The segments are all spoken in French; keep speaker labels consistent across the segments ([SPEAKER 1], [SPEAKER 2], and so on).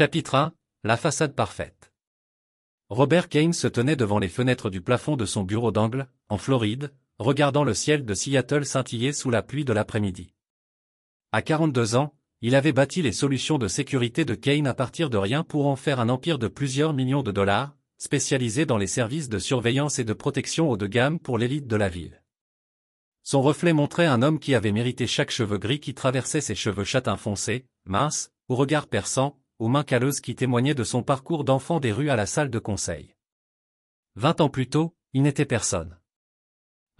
[SPEAKER 1] Chapitre 1, la façade parfaite. Robert Kane se tenait devant les fenêtres du plafond de son bureau d'angle, en Floride, regardant le ciel de Seattle scintiller sous la pluie de l'après-midi. À 42 ans, il avait bâti les solutions de sécurité de Kane à partir de rien pour en faire un empire de plusieurs millions de dollars, spécialisé dans les services de surveillance et de protection haut de gamme pour l'élite de la ville. Son reflet montrait un homme qui avait mérité chaque cheveu gris qui traversait ses cheveux châtain foncé, mince, au regard perçant, aux mains calleuses qui témoignaient de son parcours d'enfant des rues à la salle de conseil. 20 ans plus tôt, il n'était personne.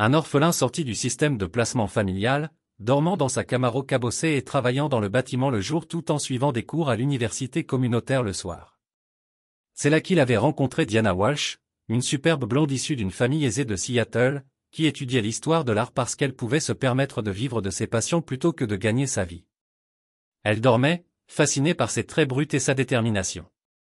[SPEAKER 1] Un orphelin sorti du système de placement familial, dormant dans sa Camaro cabossée et travaillant dans le bâtiment le jour tout en suivant des cours à l'université communautaire le soir. C'est là qu'il avait rencontré Diana Walsh, une superbe blonde issue d'une famille aisée de Seattle, qui étudiait l'histoire de l'art parce qu'elle pouvait se permettre de vivre de ses passions plutôt que de gagner sa vie. Elle dormait, fascinée par ses traits bruts et sa détermination.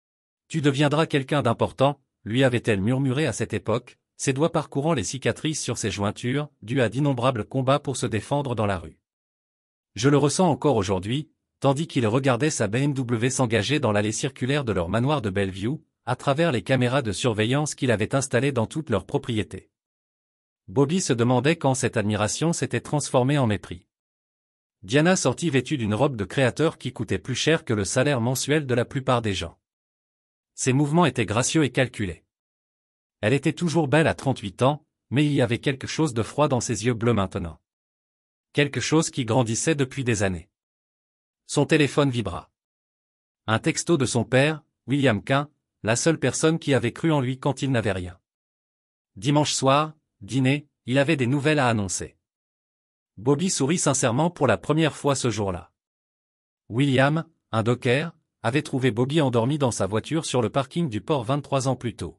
[SPEAKER 1] « Tu deviendras quelqu'un d'important », lui avait-elle murmuré à cette époque, ses doigts parcourant les cicatrices sur ses jointures, dues à d'innombrables combats pour se défendre dans la rue. Je le ressens encore aujourd'hui, tandis qu'il regardait sa BMW s'engager dans l'allée circulaire de leur manoir de Bellevue, à travers les caméras de surveillance qu'il avait installées dans toute leur propriété. Bobby se demandait quand cette admiration s'était transformée en mépris. Diana sortit vêtue d'une robe de créateur qui coûtait plus cher que le salaire mensuel de la plupart des gens. Ses mouvements étaient gracieux et calculés. Elle était toujours belle à 38 ans, mais il y avait quelque chose de froid dans ses yeux bleus maintenant. Quelque chose qui grandissait depuis des années. Son téléphone vibra. Un texto de son père, William Kane, la seule personne qui avait cru en lui quand il n'avait rien. Dimanche soir, dîner, il avait des nouvelles à annoncer. Bobby sourit sincèrement pour la première fois ce jour-là. William, un docker, avait trouvé Bobby endormi dans sa voiture sur le parking du port 23 ans plus tôt.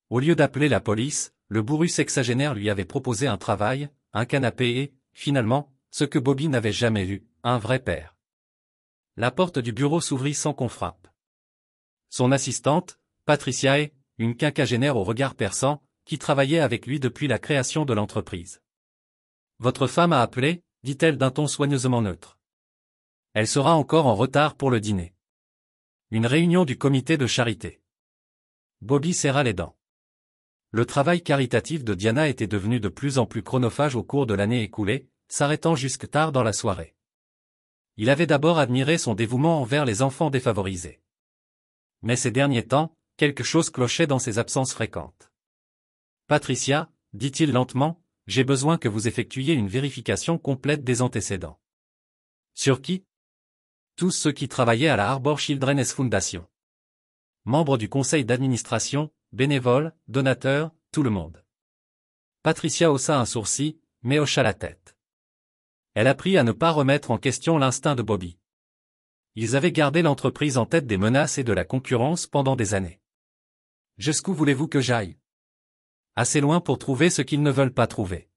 [SPEAKER 1] Au lieu d'appeler la police, le bourru sexagénaire lui avait proposé un travail, un canapé et, finalement, ce que Bobby n'avait jamais eu, un vrai père. La porte du bureau s'ouvrit sans qu'on frappe. Son assistante, Patricia est, une quinquagénaire au regard perçant, qui travaillait avec lui depuis la création de l'entreprise. « Votre femme a appelé » dit-elle d'un ton soigneusement neutre. « Elle sera encore en retard pour le dîner. » Une réunion du comité de charité. Bobby serra les dents. Le travail caritatif de Diana était devenu de plus en plus chronophage au cours de l'année écoulée, s'arrêtant jusque tard dans la soirée. Il avait d'abord admiré son dévouement envers les enfants défavorisés. Mais ces derniers temps, quelque chose clochait dans ses absences fréquentes. « Patricia, dit-il lentement, j'ai besoin que vous effectuiez une vérification complète des antécédents. » Sur qui? Tous ceux qui travaillaient à la Arbor Children's Foundation. Membres du conseil d'administration, bénévoles, donateurs, tout le monde. Patricia haussa un sourcil, mais hocha la tête. Elle apprit à ne pas remettre en question l'instinct de Bobby. Ils avaient gardé l'entreprise en tête des menaces et de la concurrence pendant des années. Jusqu'où voulez-vous que j'aille? Assez loin pour trouver ce qu'ils ne veulent pas trouver.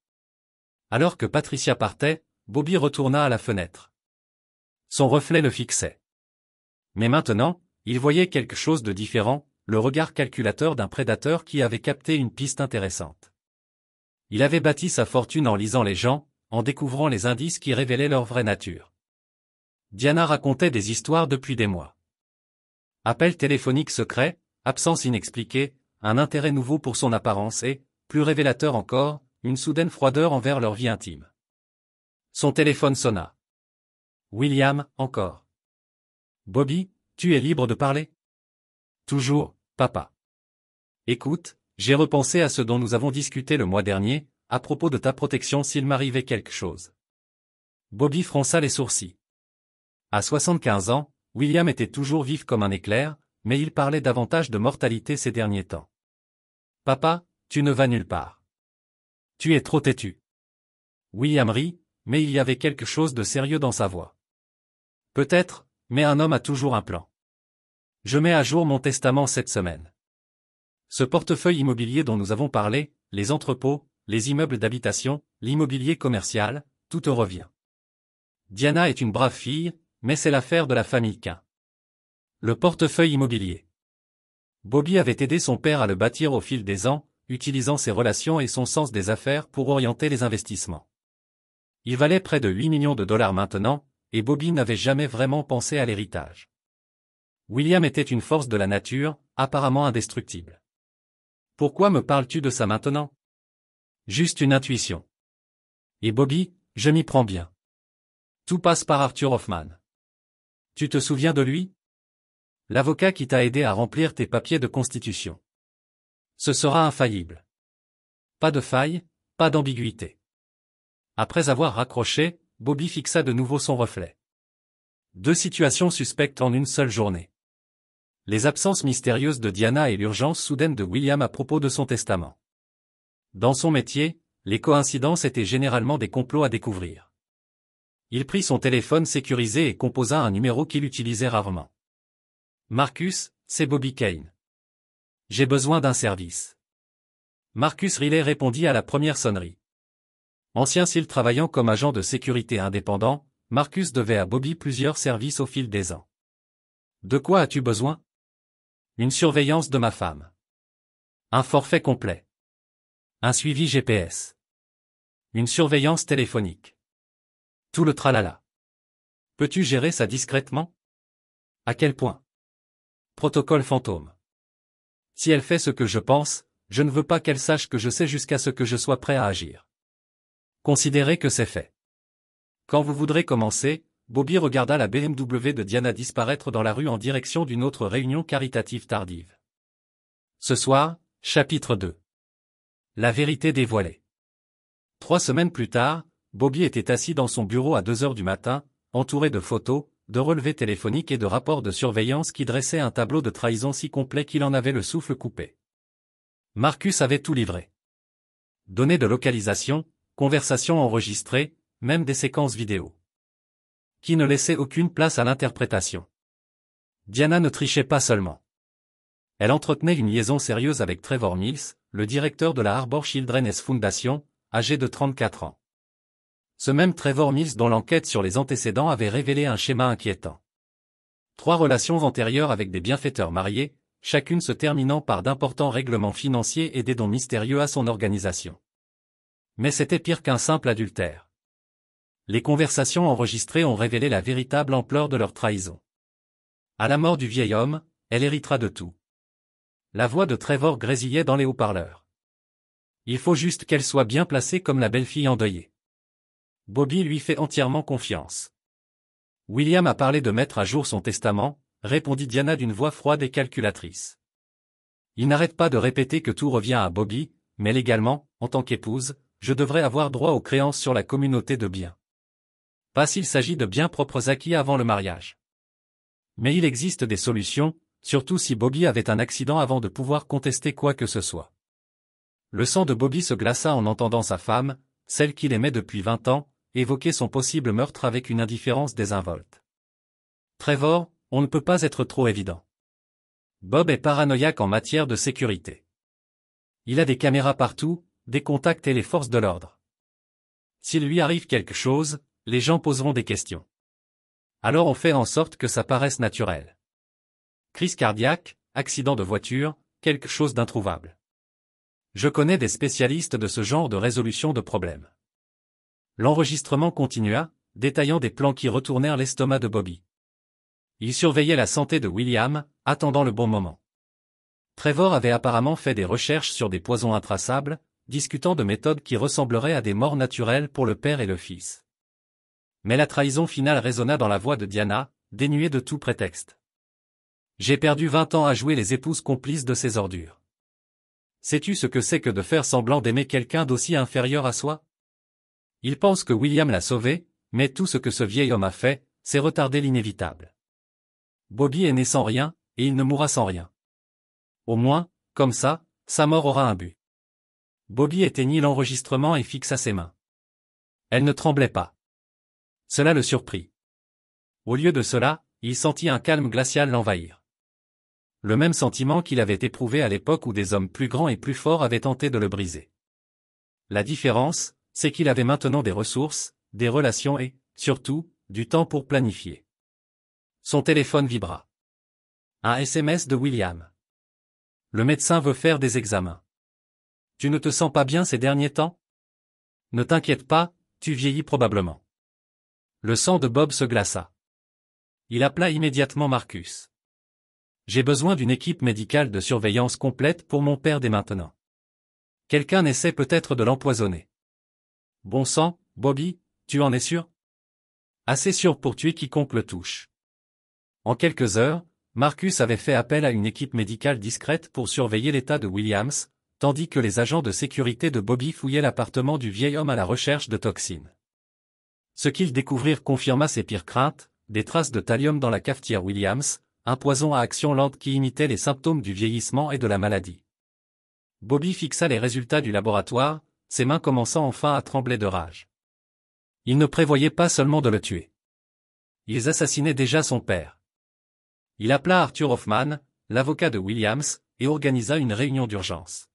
[SPEAKER 1] Alors que Patricia partait, Bobby retourna à la fenêtre. Son reflet le fixait. Mais maintenant, il voyait quelque chose de différent, le regard calculateur d'un prédateur qui avait capté une piste intéressante. Il avait bâti sa fortune en lisant les gens, en découvrant les indices qui révélaient leur vraie nature. Diana racontait des histoires depuis des mois. Appel téléphonique secret, absence inexpliquée, un intérêt nouveau pour son apparence et, plus révélateur encore, une soudaine froideur envers leur vie intime. Son téléphone sonna. William, encore. Bobby, tu es libre de parler? Toujours, papa. Écoute, j'ai repensé à ce dont nous avons discuté le mois dernier, à propos de ta protection s'il m'arrivait quelque chose. Bobby fronça les sourcils. À 75 ans, William était toujours vif comme un éclair, mais il parlait davantage de mortalité ces derniers temps. Papa, tu ne vas nulle part. Tu es trop têtu. William rit, mais il y avait quelque chose de sérieux dans sa voix. Peut-être, mais un homme a toujours un plan. Je mets à jour mon testament cette semaine. Ce portefeuille immobilier dont nous avons parlé, les entrepôts, les immeubles d'habitation, l'immobilier commercial, tout te revient. Diana est une brave fille, mais c'est l'affaire de la famille Kane. Le portefeuille immobilier. Bobby avait aidé son père à le bâtir au fil des ans, utilisant ses relations et son sens des affaires pour orienter les investissements. Il valait près de 8 millions de dollars maintenant, et Bobby n'avait jamais vraiment pensé à l'héritage. William était une force de la nature, apparemment indestructible. Pourquoi me parles-tu de ça maintenant? Juste une intuition. Et Bobby, je m'y prends bien. Tout passe par Arthur Hoffman. Tu te souviens de lui? L'avocat qui t'a aidé à remplir tes papiers de constitution. Ce sera infaillible. Pas de faille, pas d'ambiguïté. Après avoir raccroché, Bobby fixa de nouveau son reflet. 2 situations suspectes en une seule journée. Les absences mystérieuses de Diana et l'urgence soudaine de William à propos de son testament. Dans son métier, les coïncidences étaient généralement des complots à découvrir. Il prit son téléphone sécurisé et composa un numéro qu'il utilisait rarement. Marcus, c'est Bobby Kane. J'ai besoin d'un service. Marcus Riley répondit à la première sonnerie. Ancien SEAL travaillant comme agent de sécurité indépendant, Marcus devait à Bobby plusieurs services au fil des ans. De quoi as-tu besoin? Une surveillance de ma femme. Un forfait complet. Un suivi GPS. Une surveillance téléphonique. Tout le tralala. Peux-tu gérer ça discrètement? À quel point? Protocole fantôme. Si elle fait ce que je pense, je ne veux pas qu'elle sache que je sais jusqu'à ce que je sois prêt à agir. Considérez que c'est fait. Quand vous voudrez commencer, Bobby regarda la BMW de Diana disparaître dans la rue en direction d'une autre réunion caritative tardive. Ce soir, chapitre 2. La vérité dévoilée. 3 semaines plus tard, Bobby était assis dans son bureau à 2 heures du matin, entouré de photos, de relevés téléphoniques et de rapports de surveillance qui dressaient un tableau de trahison si complet qu'il en avait le souffle coupé. Marcus avait tout livré. Données de localisation, conversations enregistrées, même des séquences vidéo. Qui ne laissait aucune place à l'interprétation. Diana ne trichait pas seulement. Elle entretenait une liaison sérieuse avec Trevor Mills, le directeur de la Harbor Children's Foundation, âgé de 34 ans. Ce même Trevor Mills dont l'enquête sur les antécédents avait révélé un schéma inquiétant. 3 relations antérieures avec des bienfaiteurs mariés, chacune se terminant par d'importants règlements financiers et des dons mystérieux à son organisation. Mais c'était pire qu'un simple adultère. Les conversations enregistrées ont révélé la véritable ampleur de leur trahison. À la mort du vieil homme, elle héritera de tout. La voix de Trevor grésillait dans les haut-parleurs. Il faut juste qu'elle soit bien placée comme la belle-fille endeuillée. Bobby lui fait entièrement confiance. William a parlé de mettre à jour son testament, répondit Diana d'une voix froide et calculatrice. Il n'arrête pas de répéter que tout revient à Bobby, mais légalement, en tant qu'épouse, je devrais avoir droit aux créances sur la communauté de biens. Pas s'il s'agit de biens propres acquis avant le mariage. Mais il existe des solutions, surtout si Bobby avait un accident avant de pouvoir contester quoi que ce soit. Le sang de Bobby se glaça en entendant sa femme, celle qu'il aimait depuis 20 ans, évoquer son possible meurtre avec une indifférence désinvolte. Trevor, on ne peut pas être trop évident. Bob est paranoïaque en matière de sécurité. Il a des caméras partout, des contacts et les forces de l'ordre. S'il lui arrive quelque chose, les gens poseront des questions. Alors on fait en sorte que ça paraisse naturel. Crise cardiaque, accident de voiture, quelque chose d'introuvable. Je connais des spécialistes de ce genre de résolution de problèmes. L'enregistrement continua, détaillant des plans qui retournèrent l'estomac de Bobby. Il surveillait la santé de William, attendant le bon moment. Trevor avait apparemment fait des recherches sur des poisons intraçables, discutant de méthodes qui ressembleraient à des morts naturelles pour le père et le fils. Mais la trahison finale résonna dans la voix de Diana, dénuée de tout prétexte. J'ai perdu 20 ans à jouer les épouses complices de ces ordures. Sais-tu ce que c'est que de faire semblant d'aimer quelqu'un d'aussi inférieur à soi? Il pense que William l'a sauvé, mais tout ce que ce vieil homme a fait, c'est retarder l'inévitable. Bobby est né sans rien, et il ne mourra sans rien. Au moins, comme ça, sa mort aura un but. Bobby éteignit l'enregistrement et fixa ses mains. Elle ne tremblait pas. Cela le surprit. Au lieu de cela, il sentit un calme glacial l'envahir. Le même sentiment qu'il avait éprouvé à l'époque où des hommes plus grands et plus forts avaient tenté de le briser. La différence, c'est qu'il avait maintenant des ressources, des relations et, surtout, du temps pour planifier. Son téléphone vibra. Un SMS de William. Le médecin veut faire des examens. Tu ne te sens pas bien ces derniers temps? Ne t'inquiète pas, tu vieillis probablement. Le sang de Bob se glaça. Il appela immédiatement Marcus. J'ai besoin d'une équipe médicale de surveillance complète pour mon père dès maintenant. Quelqu'un essaie peut-être de l'empoisonner. Bon sang, Bobby, tu en es sûr? Assez sûr pour tuer quiconque le touche. En quelques heures, Marcus avait fait appel à une équipe médicale discrète pour surveiller l'état de Williams, tandis que les agents de sécurité de Bobby fouillaient l'appartement du vieil homme à la recherche de toxines. Ce qu'ils découvrirent confirma ses pires craintes, des traces de thallium dans la cafetière Williams, un poison à action lente qui imitait les symptômes du vieillissement et de la maladie. Bobby fixa les résultats du laboratoire, ses mains commençant enfin à trembler de rage. Ils ne prévoyaient pas seulement de le tuer. Ils assassinaient déjà son père. Il appela Arthur Hoffman, l'avocat de Williams, et organisa une réunion d'urgence.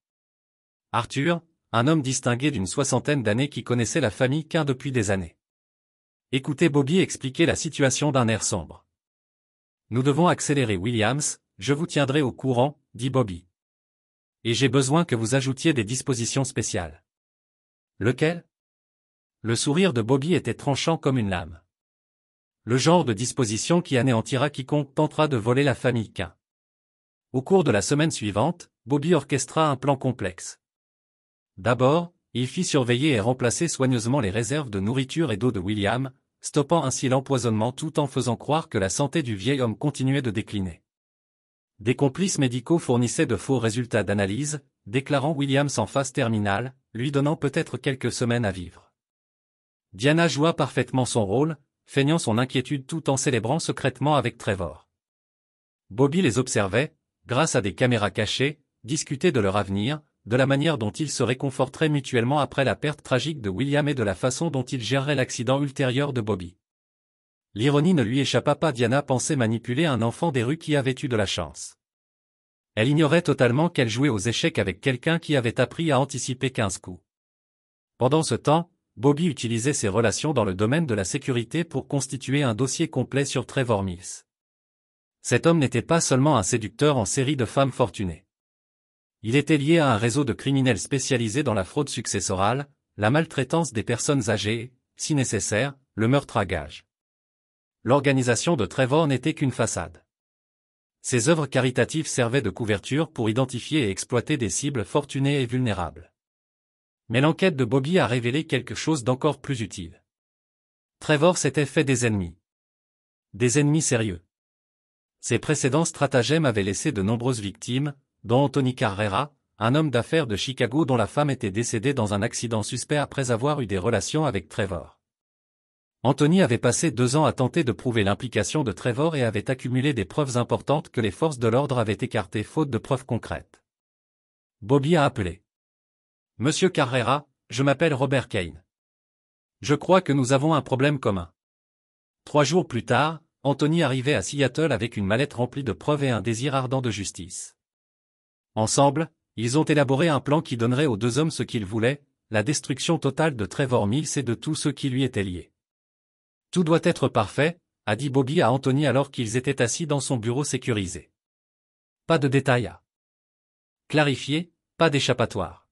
[SPEAKER 1] Arthur, un homme distingué d'une soixantaine d'années qui connaissait la famille Cain depuis des années. Écoutez Bobby expliquer la situation d'un air sombre. Nous devons accélérer Williams, je vous tiendrai au courant, dit Bobby. Et j'ai besoin que vous ajoutiez des dispositions spéciales. Lequel? Le sourire de Bobby était tranchant comme une lame. Le genre de disposition qui anéantira quiconque tentera de voler la famille Cain. Au cours de la semaine suivante, Bobby orchestra un plan complexe. D'abord, il fit surveiller et remplacer soigneusement les réserves de nourriture et d'eau de William, stoppant ainsi l'empoisonnement tout en faisant croire que la santé du vieil homme continuait de décliner. Des complices médicaux fournissaient de faux résultats d'analyse, déclarant Williams en phase terminale, lui donnant peut-être quelques semaines à vivre. Diana joua parfaitement son rôle, feignant son inquiétude tout en célébrant secrètement avec Trevor. Bobby les observait, grâce à des caméras cachées, discuter de leur avenir, de la manière dont ils se réconforteraient mutuellement après la perte tragique de William et de la façon dont ils géreraient l'accident ultérieur de Bobby. L'ironie ne lui échappa pas, Diana pensait manipuler un enfant des rues qui avait eu de la chance. Elle ignorait totalement qu'elle jouait aux échecs avec quelqu'un qui avait appris à anticiper 15 coups. Pendant ce temps, Bobby utilisait ses relations dans le domaine de la sécurité pour constituer un dossier complet sur Trevor Mills. Cet homme n'était pas seulement un séducteur en série de femmes fortunées. Il était lié à un réseau de criminels spécialisés dans la fraude successorale, la maltraitance des personnes âgées et, si nécessaire, le meurtre à gages. L'organisation de Trevor n'était qu'une façade. Ses œuvres caritatives servaient de couverture pour identifier et exploiter des cibles fortunées et vulnérables. Mais l'enquête de Bobby a révélé quelque chose d'encore plus utile. Trevor s'était fait des ennemis. Des ennemis sérieux. Ses précédents stratagèmes avaient laissé de nombreuses victimes, dont Anthony Carrera, un homme d'affaires de Chicago dont la femme était décédée dans un accident suspect après avoir eu des relations avec Trevor. Anthony avait passé 2 ans à tenter de prouver l'implication de Trevor et avait accumulé des preuves importantes que les forces de l'ordre avaient écartées faute de preuves concrètes. Bobby a appelé. Monsieur Carrera, je m'appelle Robert Kane. Je crois que nous avons un problème commun. 3 jours plus tard, Anthony arrivait à Seattle avec une mallette remplie de preuves et un désir ardent de justice. Ensemble, ils ont élaboré un plan qui donnerait aux 2 hommes ce qu'ils voulaient, la destruction totale de Trevor Mills et de tous ceux qui lui étaient liés. Tout doit être parfait, a dit Bobby à Anthony alors qu'ils étaient assis dans son bureau sécurisé. Pas de détails à clarifier, pas d'échappatoire.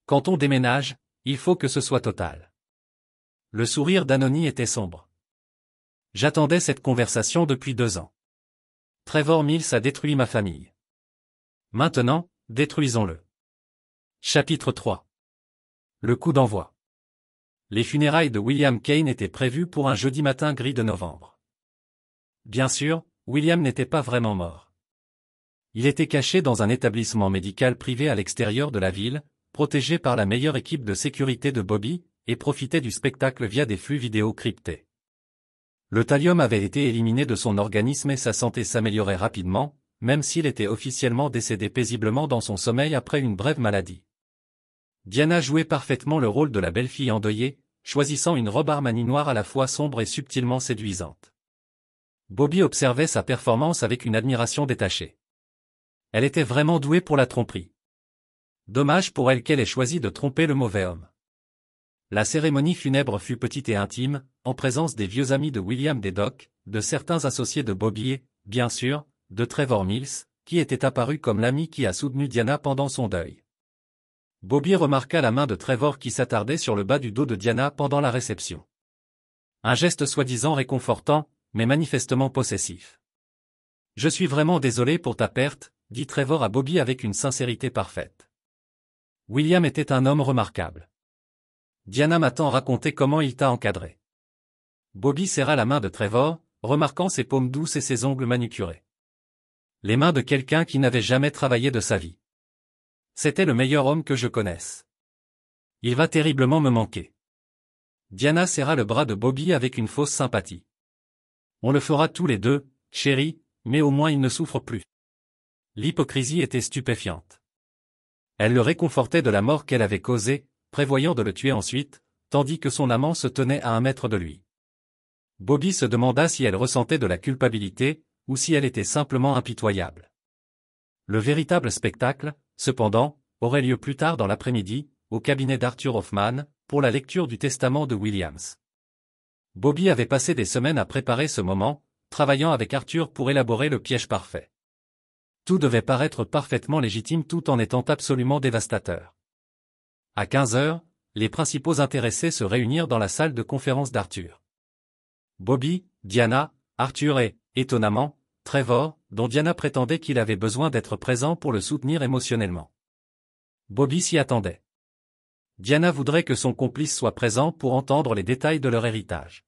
[SPEAKER 1] Quand on déménage, il faut que ce soit total. Le sourire d'Anthony était sombre. J'attendais cette conversation depuis 2 ans. Trevor Mills a détruit ma famille. Maintenant, détruisons-le. Chapitre 3. Le coup d'envoi. Les funérailles de William Kane étaient prévues pour un jeudi matin gris de novembre. Bien sûr, William n'était pas vraiment mort. Il était caché dans un établissement médical privé à l'extérieur de la ville, protégé par la meilleure équipe de sécurité de Bobby, et profitait du spectacle via des flux vidéo cryptés. Le thallium avait été éliminé de son organisme et sa santé s'améliorait rapidement, même s'il était officiellement décédé paisiblement dans son sommeil après une brève maladie. Diana jouait parfaitement le rôle de la belle-fille endeuillée, choisissant une robe Armani noire à la fois sombre et subtilement séduisante. Bobby observait sa performance avec une admiration détachée. Elle était vraiment douée pour la tromperie. Dommage pour elle qu'elle ait choisi de tromper le mauvais homme. La cérémonie funèbre fut petite et intime, en présence des vieux amis de William Dedock, de certains associés de Bobby et, bien sûr, de Trevor Mills, qui était apparu comme l'ami qui a soutenu Diana pendant son deuil. Bobby remarqua la main de Trevor qui s'attardait sur le bas du dos de Diana pendant la réception. Un geste soi-disant réconfortant, mais manifestement possessif. Je suis vraiment désolé pour ta perte, dit Trevor à Bobby avec une sincérité parfaite. William était un homme remarquable. Diana m'a tant raconté comment il t'a encadré. Bobby serra la main de Trevor, remarquant ses paumes douces et ses ongles manucurés. Les mains de quelqu'un qui n'avait jamais travaillé de sa vie. C'était le meilleur homme que je connaisse. Il va terriblement me manquer. Diana serra le bras de Bobby avec une fausse sympathie. On le fera tous les deux, chérie, mais au moins il ne souffre plus. L'hypocrisie était stupéfiante. Elle le réconfortait de la mort qu'elle avait causée, prévoyant de le tuer ensuite, tandis que son amant se tenait à 1 mètre de lui. Bobby se demanda si elle ressentait de la culpabilité, ou si elle était simplement impitoyable. Le véritable spectacle, cependant, aurait lieu plus tard dans l'après-midi, au cabinet d'Arthur Hoffman, pour la lecture du testament de Williams. Bobby avait passé des semaines à préparer ce moment, travaillant avec Arthur pour élaborer le piège parfait. Tout devait paraître parfaitement légitime tout en étant absolument dévastateur. À 15 heures, les principaux intéressés se réunirent dans la salle de conférence d'Arthur. Bobby, Diana, Arthur et, étonnamment, Trevor, dont Diana prétendait qu'il avait besoin d'être présent pour le soutenir émotionnellement. Bobby s'y attendait. Diana voudrait que son complice soit présent pour entendre les détails de leur héritage.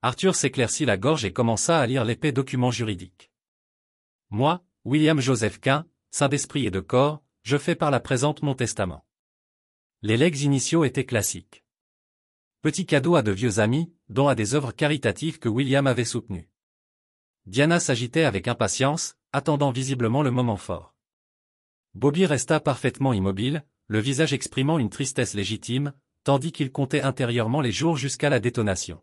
[SPEAKER 1] Arthur s'éclaircit la gorge et commença à lire l'épais document juridique. Moi, William Joseph Quint, saint d'esprit et de corps, je fais par la présente mon testament. Les legs initiaux étaient classiques. Petit cadeau à de vieux amis, dont à des œuvres caritatives que William avait soutenues. Diana s'agitait avec impatience, attendant visiblement le moment fort. Bobby resta parfaitement immobile, le visage exprimant une tristesse légitime, tandis qu'il comptait intérieurement les jours jusqu'à la détonation.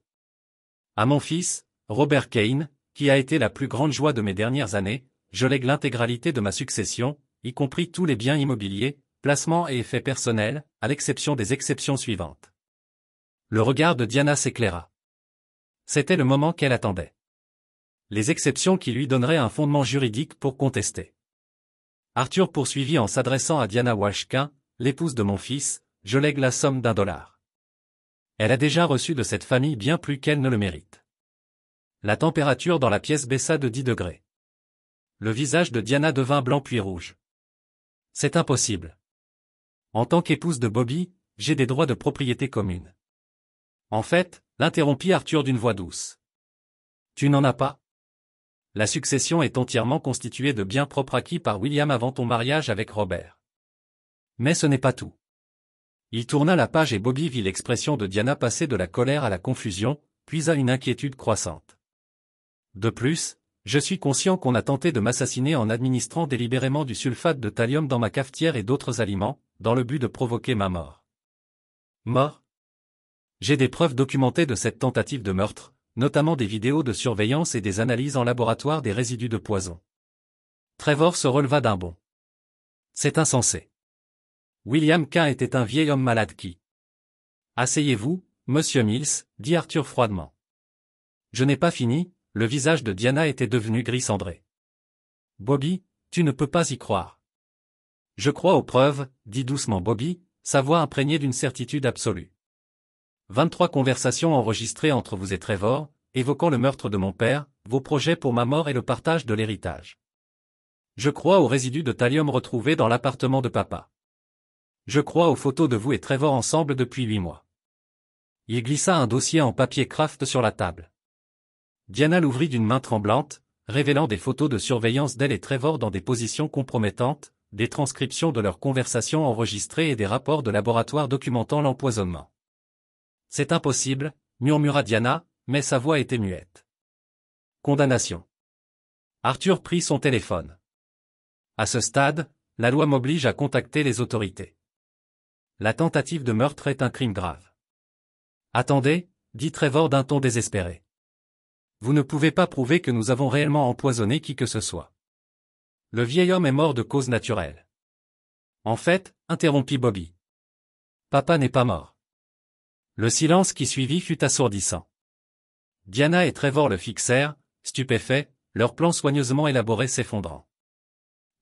[SPEAKER 1] À mon fils, Robert Kane, qui a été la plus grande joie de mes dernières années, je lègue l'intégralité de ma succession, y compris tous les biens immobiliers, placements et effets personnels, à l'exception des exceptions suivantes. Le regard de Diana s'éclaira. C'était le moment qu'elle attendait. Les exceptions qui lui donneraient un fondement juridique pour contester. Arthur poursuivit en s'adressant à Diana Walsh-Quint, l'épouse de mon fils, je lègue la somme d'$1. Elle a déjà reçu de cette famille bien plus qu'elle ne le mérite. La température dans la pièce baissa de 10 degrés. Le visage de Diana devint blanc puis rouge. C'est impossible. En tant qu'épouse de Bobby, j'ai des droits de propriété commune. En fait, l'interrompit Arthur d'une voix douce. Tu n'en as pas? La succession est entièrement constituée de biens propres acquis par William avant ton mariage avec Robert. Mais ce n'est pas tout. Il tourna la page et Bobby vit l'expression de Diana passer de la colère à la confusion, puis à une inquiétude croissante. De plus, je suis conscient qu'on a tenté de m'assassiner en administrant délibérément du sulfate de thallium dans ma cafetière et d'autres aliments, dans le but de provoquer ma mort. Mort? J'ai des preuves documentées de cette tentative de meurtre, notamment des vidéos de surveillance et des analyses en laboratoire des résidus de poison. Trevor se releva d'un bond. C'est insensé. William Quint était un vieil homme malade qui... Asseyez-vous, monsieur Mills, dit Arthur froidement. Je n'ai pas fini, le visage de Diana était devenu gris cendré. Bobby, tu ne peux pas y croire. Je crois aux preuves, dit doucement Bobby, sa voix imprégnée d'une certitude absolue. 23 conversations enregistrées entre vous et Trevor, évoquant le meurtre de mon père, vos projets pour ma mort et le partage de l'héritage. Je crois aux résidus de thallium retrouvés dans l'appartement de papa. Je crois aux photos de vous et Trevor ensemble depuis 8 mois. Il glissa un dossier en papier craft sur la table. Diana l'ouvrit d'une main tremblante, révélant des photos de surveillance d'elle et Trevor dans des positions compromettantes, des transcriptions de leurs conversations enregistrées et des rapports de laboratoire documentant l'empoisonnement. C'est impossible, murmura Diana, mais sa voix était muette. Condamnation. Arthur prit son téléphone. À ce stade, la loi m'oblige à contacter les autorités. La tentative de meurtre est un crime grave. Attendez, dit Trevor d'un ton désespéré. Vous ne pouvez pas prouver que nous avons réellement empoisonné qui que ce soit. Le vieil homme est mort de cause naturelle. En fait, interrompit Bobby. Papa n'est pas mort. Le silence qui suivit fut assourdissant. Diana et Trevor le fixèrent, stupéfaits, leur plan soigneusement élaboré s'effondrant.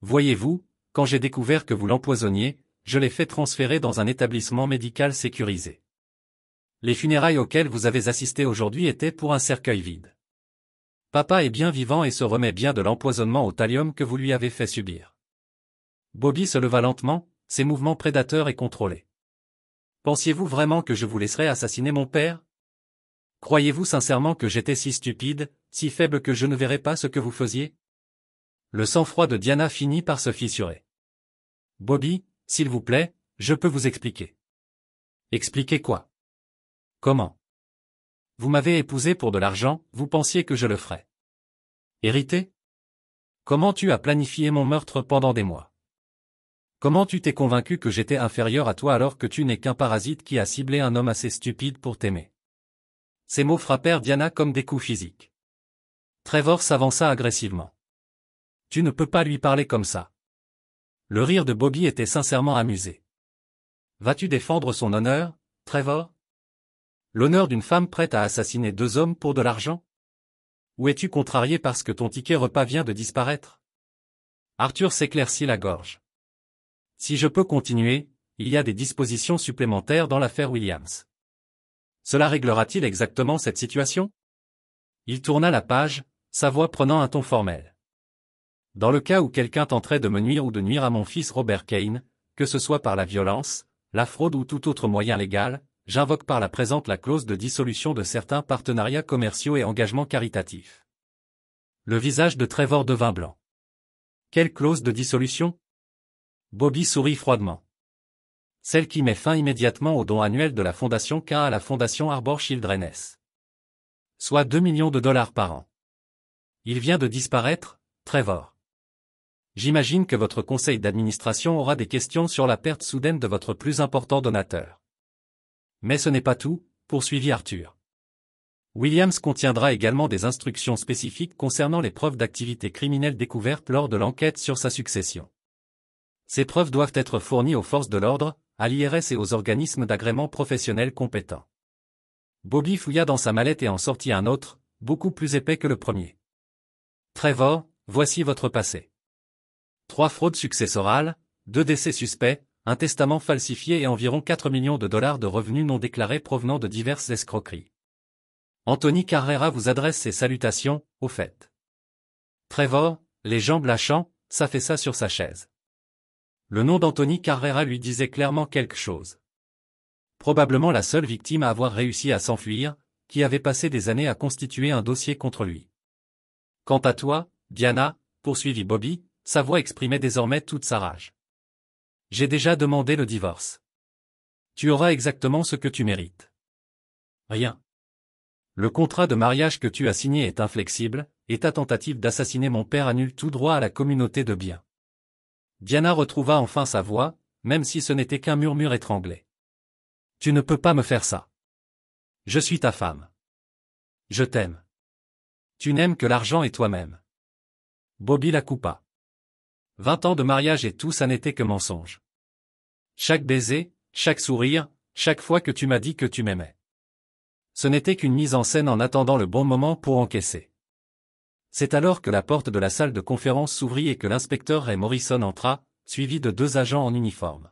[SPEAKER 1] Voyez-vous, quand j'ai découvert que vous l'empoisonniez, je l'ai fait transférer dans un établissement médical sécurisé. Les funérailles auxquelles vous avez assisté aujourd'hui étaient pour un cercueil vide. Papa est bien vivant et se remet bien de l'empoisonnement au thallium que vous lui avez fait subir. Bobby se leva lentement, ses mouvements prédateurs et contrôlés. Pensiez-vous vraiment que je vous laisserais assassiner mon père? Croyez-vous sincèrement que j'étais si stupide, si faible que je ne verrais pas ce que vous faisiez? Le sang-froid de Diana finit par se fissurer. Bobby, s'il vous plaît, je peux vous expliquer. Expliquer quoi? Comment? Vous m'avez épousé pour de l'argent, vous pensiez que je le ferais. Hérité? Comment tu as planifié mon meurtre pendant des mois? Comment tu t'es convaincu que j'étais inférieur à toi alors que tu n'es qu'un parasite qui a ciblé un homme assez stupide pour t'aimer? Ces mots frappèrent Diana comme des coups physiques. Trevor s'avança agressivement. Tu ne peux pas lui parler comme ça. Le rire de Bobby était sincèrement amusé. Vas-tu défendre son honneur, Trevor? L'honneur d'une femme prête à assassiner 2 hommes pour de l'argent? Ou es-tu contrarié parce que ton ticket repas vient de disparaître? Arthur s'éclaircit la gorge. Si je peux continuer, il y a des dispositions supplémentaires dans l'affaire Williams. Cela réglera-t-il exactement cette situation? Il tourna la page, sa voix prenant un ton formel. Dans le cas où quelqu'un tenterait de me nuire ou de nuire à mon fils Robert Kane, que ce soit par la violence, la fraude ou tout autre moyen légal, j'invoque par la présente la clause de dissolution de certains partenariats commerciaux et engagements caritatifs. Le visage de Trevor devint blanc. Quelle clause de dissolution? Bobby sourit froidement. Celle qui met fin immédiatement au don annuel de la Fondation K à la Fondation Arbor Children's. Soit 2 millions de dollars par an. Il vient de disparaître, Trevor. J'imagine que votre conseil d'administration aura des questions sur la perte soudaine de votre plus important donateur. Mais ce n'est pas tout, poursuivit Arthur. Williams contiendra également des instructions spécifiques concernant les preuves d'activité criminelle découvertes lors de l'enquête sur sa succession. Ces preuves doivent être fournies aux forces de l'ordre, à l'IRS et aux organismes d'agrément professionnels compétents. Bobby fouilla dans sa mallette et en sortit un autre, beaucoup plus épais que le premier. Trevor, voici votre passé. 3 fraudes successorales, 2 décès suspects, un testament falsifié et environ 4 millions de dollars de revenus non déclarés provenant de diverses escroqueries. Anthony Carrera vous adresse ses salutations, au fait. Trevor, les jambes lâchant, s'affaissa sur sa chaise. Le nom d'Anthony Carrera lui disait clairement quelque chose. Probablement la seule victime à avoir réussi à s'enfuir, qui avait passé des années à constituer un dossier contre lui. Quant à toi, Diana, poursuivit Bobby, sa voix exprimait désormais toute sa rage. J'ai déjà demandé le divorce. Tu auras exactement ce que tu mérites. Rien. Le contrat de mariage que tu as signé est inflexible, et ta tentative d'assassiner mon père annule tout droit à la communauté de biens. Diana retrouva enfin sa voix, même si ce n'était qu'un murmure étranglé. Tu ne peux pas me faire ça. Je suis ta femme. Je t'aime. Tu n'aimes que l'argent et toi-même. Bobby la coupa. 20 ans de mariage et tout ça n'était que mensonge. Chaque baiser, chaque sourire, chaque fois que tu m'as dit que tu m'aimais. Ce n'était qu'une mise en scène en attendant le bon moment pour encaisser. C'est alors que la porte de la salle de conférence s'ouvrit et que l'inspecteur Ray Morrison entra, suivi de 2 agents en uniforme.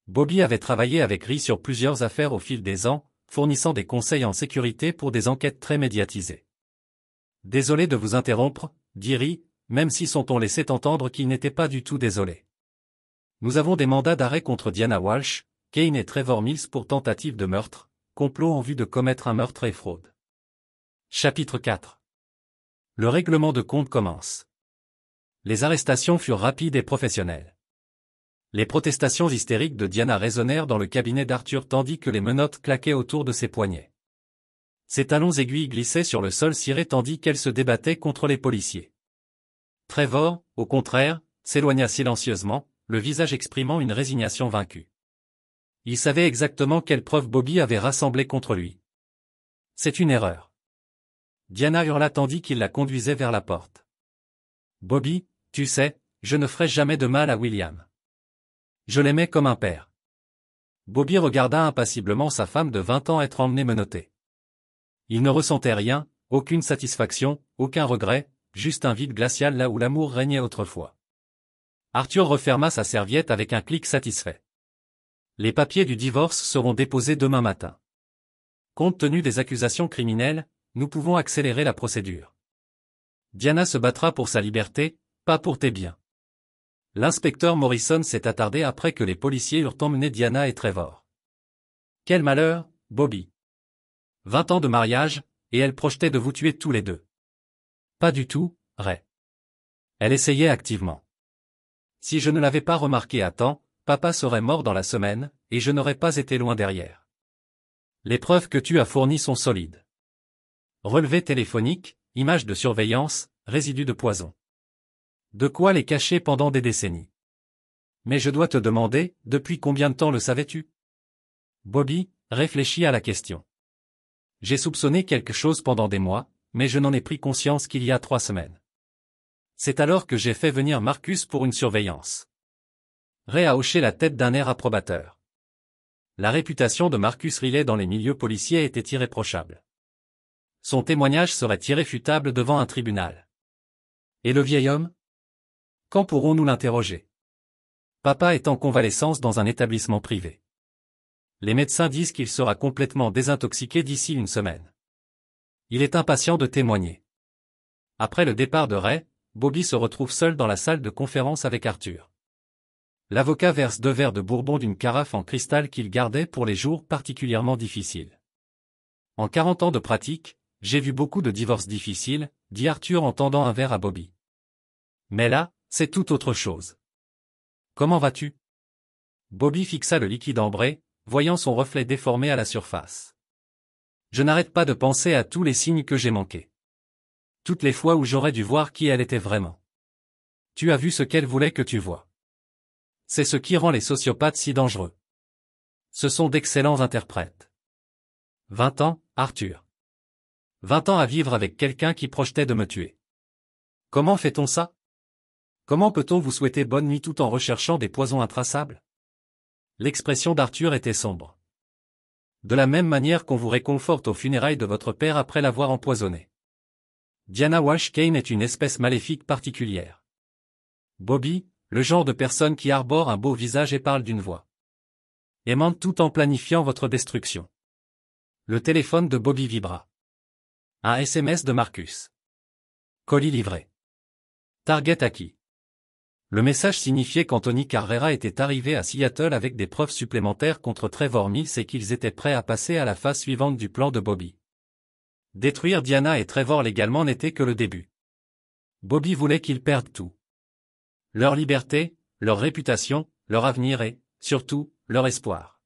[SPEAKER 1] Bobby avait travaillé avec Ray sur plusieurs affaires au fil des ans, fournissant des conseils en sécurité pour des enquêtes très médiatisées. Désolé de vous interrompre, dit Ray, même si son ton laissait entendre qu'il n'était pas du tout désolé. Nous avons des mandats d'arrêt contre Diana Walsh, Kane et Trevor Mills pour tentative de meurtre, complot en vue de commettre un meurtre et fraude. Chapitre 4. Le règlement de compte commence. Les arrestations furent rapides et professionnelles. Les protestations hystériques de Diana résonnèrent dans le cabinet d'Arthur tandis que les menottes claquaient autour de ses poignets. Ses talons aiguilles glissaient sur le sol ciré tandis qu'elle se débattait contre les policiers. Trevor, au contraire, s'éloigna silencieusement, le visage exprimant une résignation vaincue. Il savait exactement quelles preuves Bobby avait rassemblées contre lui. C'est une erreur. Diana hurla tandis qu'il la conduisait vers la porte. Bobby, tu sais, je ne ferai jamais de mal à William. Je l'aimais comme un père. Bobby regarda impassiblement sa femme de 20 ans être emmenée menottée. Il ne ressentait rien, aucune satisfaction, aucun regret, juste un vide glacial là où l'amour régnait autrefois. Arthur referma sa serviette avec un clic satisfait. Les papiers du divorce seront déposés demain matin. Compte tenu des accusations criminelles, nous pouvons accélérer la procédure. Diana se battra pour sa liberté, pas pour tes biens. L'inspecteur Morrison s'est attardé après que les policiers eurent emmené Diana et Trevor. Quel malheur, Bobby. 20 ans de mariage, et elle projetait de vous tuer tous les deux. Pas du tout, Ray. Elle essayait activement. Si je ne l'avais pas remarqué à temps, papa serait mort dans la semaine, et je n'aurais pas été loin derrière. Les preuves que tu as fournies sont solides. Relevés téléphoniques, images de surveillance, résidus de poison. De quoi les cacher pendant des décennies. Mais je dois te demander, depuis combien de temps le savais-tu? Bobby réfléchit à la question. J'ai soupçonné quelque chose pendant des mois, mais je n'en ai pris conscience qu'il y a 3 semaines. C'est alors que j'ai fait venir Marcus pour une surveillance. Ray a hoché la tête d'un air approbateur. La réputation de Marcus Riley dans les milieux policiers était irréprochable. Son témoignage serait irréfutable devant un tribunal. Et le vieil homme? Quand pourrons-nous l'interroger? Papa est en convalescence dans un établissement privé. Les médecins disent qu'il sera complètement désintoxiqué d'ici une semaine. Il est impatient de témoigner. Après le départ de Ray, Bobby se retrouve seul dans la salle de conférence avec Arthur. L'avocat verse 2 verres de bourbon d'une carafe en cristal qu'il gardait pour les jours particulièrement difficiles. En 40 ans de pratique, j'ai vu beaucoup de divorces difficiles, dit Arthur en tendant un verre à Bobby. Mais là, c'est tout autre chose. Comment vas-tu? Bobby fixa le liquide ambré, voyant son reflet déformé à la surface. Je n'arrête pas de penser à tous les signes que j'ai manqués. Toutes les fois où j'aurais dû voir qui elle était vraiment. Tu as vu ce qu'elle voulait que tu vois. C'est ce qui rend les sociopathes si dangereux. Ce sont d'excellents interprètes. 20 ans, Arthur. 20 ans à vivre avec quelqu'un qui projetait de me tuer. Comment fait-on ça? Comment peut-on vous souhaiter bonne nuit tout en recherchant des poisons intraçables? L'expression d'Arthur était sombre. De la même manière qu'on vous réconforte aux funérailles de votre père après l'avoir empoisonné. Diana Walsh Kane est une espèce maléfique particulière. Bobby, le genre de personne qui arbore un beau visage et parle d'une voix aimante tout en planifiant votre destruction. Le téléphone de Bobby vibra. Un SMS de Marcus. Colis livré. Target acquis. Le message signifiait qu'Anthony Carrera était arrivé à Seattle avec des preuves supplémentaires contre Trevor Mills et qu'ils étaient prêts à passer à la phase suivante du plan de Bobby. Détruire Diana et Trevor légalement n'était que le début. Bobby voulait qu'ils perdent tout. Leur liberté, leur réputation, leur avenir et, surtout, leur espoir.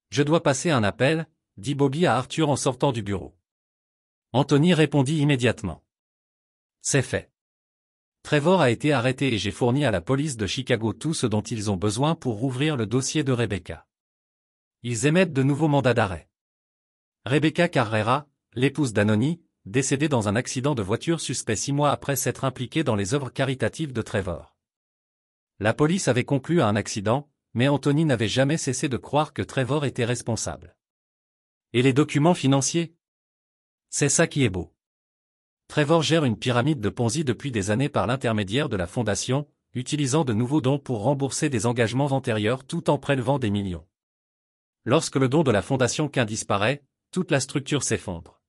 [SPEAKER 1] Je dois passer un appel, dit Bobby à Arthur en sortant du bureau. Anthony répondit immédiatement. C'est fait. Trevor a été arrêté et j'ai fourni à la police de Chicago tout ce dont ils ont besoin pour rouvrir le dossier de Rebecca. Ils émettent de nouveaux mandats d'arrêt. Rebecca Carrera, l'épouse d'Anthony, décédée dans un accident de voiture suspect 6 mois après s'être impliquée dans les œuvres caritatives de Trevor. La police avait conclu à un accident, mais Anthony n'avait jamais cessé de croire que Trevor était responsable. Et les documents financiers? C'est ça qui est beau. Trevor gère une pyramide de Ponzi depuis des années par l'intermédiaire de la fondation, utilisant de nouveaux dons pour rembourser des engagements antérieurs tout en prélevant des millions. Lorsque le don de la fondation Quint disparaît, toute la structure s'effondre.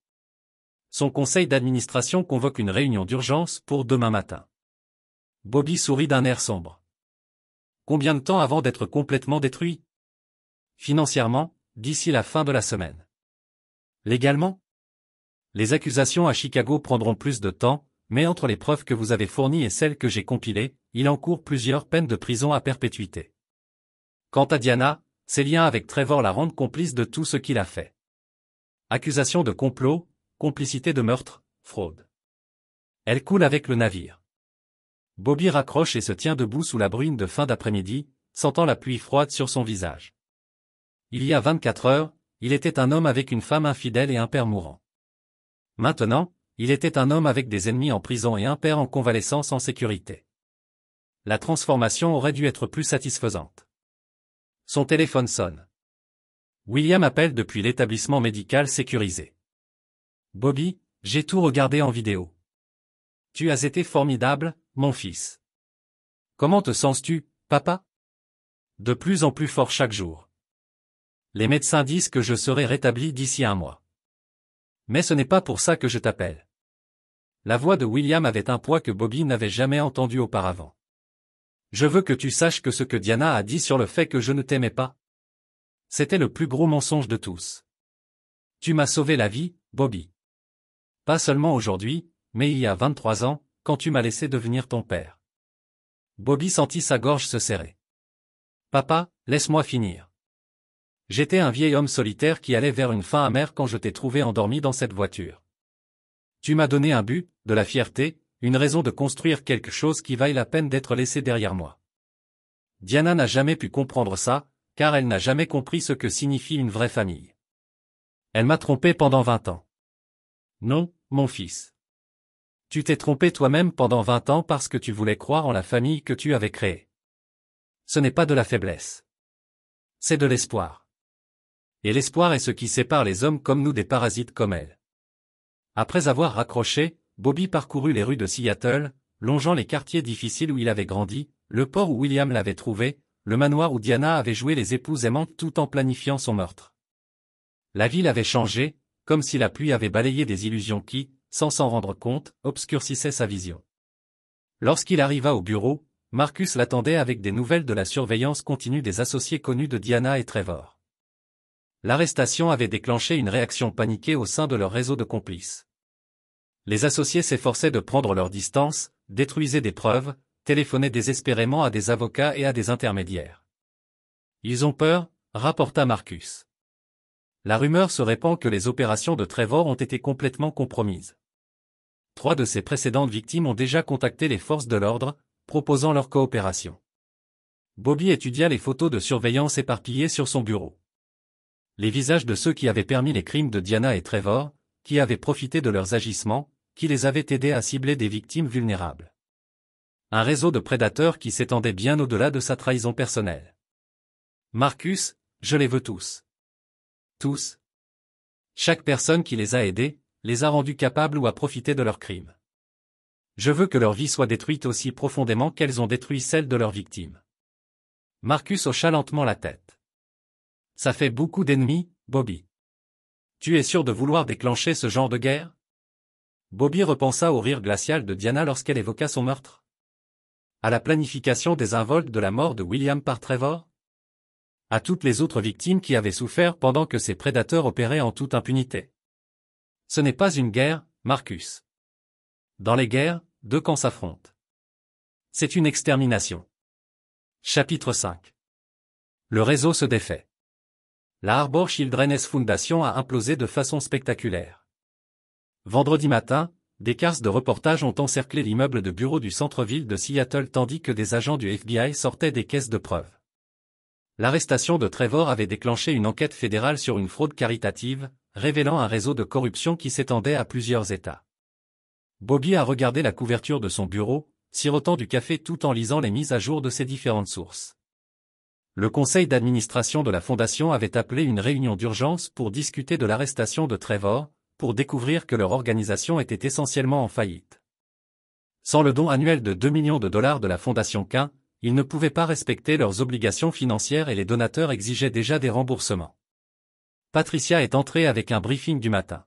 [SPEAKER 1] Son conseil d'administration convoque une réunion d'urgence pour demain matin. Bobby sourit d'un air sombre. Combien de temps avant d'être complètement détruit? Financièrement, d'ici la fin de la semaine. Légalement? Les accusations à Chicago prendront plus de temps, mais entre les preuves que vous avez fournies et celles que j'ai compilées, il encourt plusieurs peines de prison à perpétuité. Quant à Diana, ses liens avec Trevor la rendent complice de tout ce qu'il a fait. Accusation de complot, complicité de meurtre, fraude. Elle coule avec le navire. Bobby raccroche et se tient debout sous la bruine de fin d'après-midi, sentant la pluie froide sur son visage. Il y a 24 heures, il était un homme avec une femme infidèle et un père mourant. Maintenant, il était un homme avec des ennemis en prison et un père en convalescence en sécurité. La transformation aurait dû être plus satisfaisante. Son téléphone sonne. William appelle depuis l'établissement médical sécurisé. Bobby, j'ai tout regardé en vidéo. Tu as été formidable, mon fils. Comment te sens-tu, papa? De plus en plus fort chaque jour. Les médecins disent que je serai rétabli d'ici 1 mois. Mais ce n'est pas pour ça que je t'appelle. La voix de William avait un poids que Bobby n'avait jamais entendu auparavant. Je veux que tu saches que ce que Diana a dit sur le fait que je ne t'aimais pas. C'était le plus gros mensonge de tous. Tu m'as sauvé la vie, Bobby. Pas seulement aujourd'hui, mais il y a 23 ans, quand tu m'as laissé devenir ton père. Bobby sentit sa gorge se serrer. Papa, laisse-moi finir. J'étais un vieil homme solitaire qui allait vers une fin amère quand je t'ai trouvé endormi dans cette voiture. Tu m'as donné un but, de la fierté, une raison de construire quelque chose qui vaille la peine d'être laissé derrière moi. Diana n'a jamais pu comprendre ça, car elle n'a jamais compris ce que signifie une vraie famille. Elle m'a trompé pendant 20 ans. Non, mon fils. Tu t'es trompé toi-même pendant 20 ans parce que tu voulais croire en la famille que tu avais créée. Ce n'est pas de la faiblesse. C'est de l'espoir. Et l'espoir est ce qui sépare les hommes comme nous des parasites comme elle. Après avoir raccroché, Bobby parcourut les rues de Seattle, longeant les quartiers difficiles où il avait grandi, le port où William l'avait trouvé, le manoir où Diana avait joué les épouses aimantes tout en planifiant son meurtre. La ville avait changé, comme si la pluie avait balayé des illusions qui, sans s'en rendre compte, obscurcissaient sa vision. Lorsqu'il arriva au bureau, Marcus l'attendait avec des nouvelles de la surveillance continue des associés connus de Diana et Trevor. L'arrestation avait déclenché une réaction paniquée au sein de leur réseau de complices. Les associés s'efforçaient de prendre leur distance, détruisaient des preuves, téléphonaient désespérément à des avocats et à des intermédiaires. Ils ont peur, rapporta Marcus. La rumeur se répand que les opérations de Trevor ont été complètement compromises. 3 de ses précédentes victimes ont déjà contacté les forces de l'ordre, proposant leur coopération. Bobby étudia les photos de surveillance éparpillées sur son bureau. Les visages de ceux qui avaient permis les crimes de Diana et Trevor, qui avaient profité de leurs agissements, qui les avaient aidés à cibler des victimes vulnérables. Un réseau de prédateurs qui s'étendait bien au-delà de sa trahison personnelle. Marcus, je les veux tous. Tous. Chaque personne qui les a aidés, les a rendus capables ou a profité de leurs crimes. Je veux que leur vie soit détruite aussi profondément qu'elles ont détruit celle de leurs victimes. Marcus hocha lentement la tête. Ça fait beaucoup d'ennemis, Bobby. Tu es sûr de vouloir déclencher ce genre de guerre? Bobby repensa au rire glacial de Diana lorsqu'elle évoqua son meurtre. À la planification des involtes de la mort de William par Trevor? À toutes les autres victimes qui avaient souffert pendant que ces prédateurs opéraient en toute impunité. Ce n'est pas une guerre, Marcus. Dans les guerres, 2 camps s'affrontent. C'est une extermination. Chapitre 5. Le réseau se défait. La Harbor Children's Foundation a implosé de façon spectaculaire. Vendredi matin, des cars de reportage ont encerclé l'immeuble de bureau du centre-ville de Seattle tandis que des agents du FBI sortaient des caisses de preuves. L'arrestation de Trevor avait déclenché une enquête fédérale sur une fraude caritative, révélant un réseau de corruption qui s'étendait à plusieurs États. Bobby a regardé la couverture de son bureau, sirotant du café tout en lisant les mises à jour de ses différentes sources. Le conseil d'administration de la fondation avait appelé une réunion d'urgence pour discuter de l'arrestation de Trevor, pour découvrir que leur organisation était essentiellement en faillite. Sans le don annuel de 2 millions de dollars de la fondation Cain, ils ne pouvaient pas respecter leurs obligations financières et les donateurs exigeaient déjà des remboursements. Patricia est entrée avec un briefing du matin.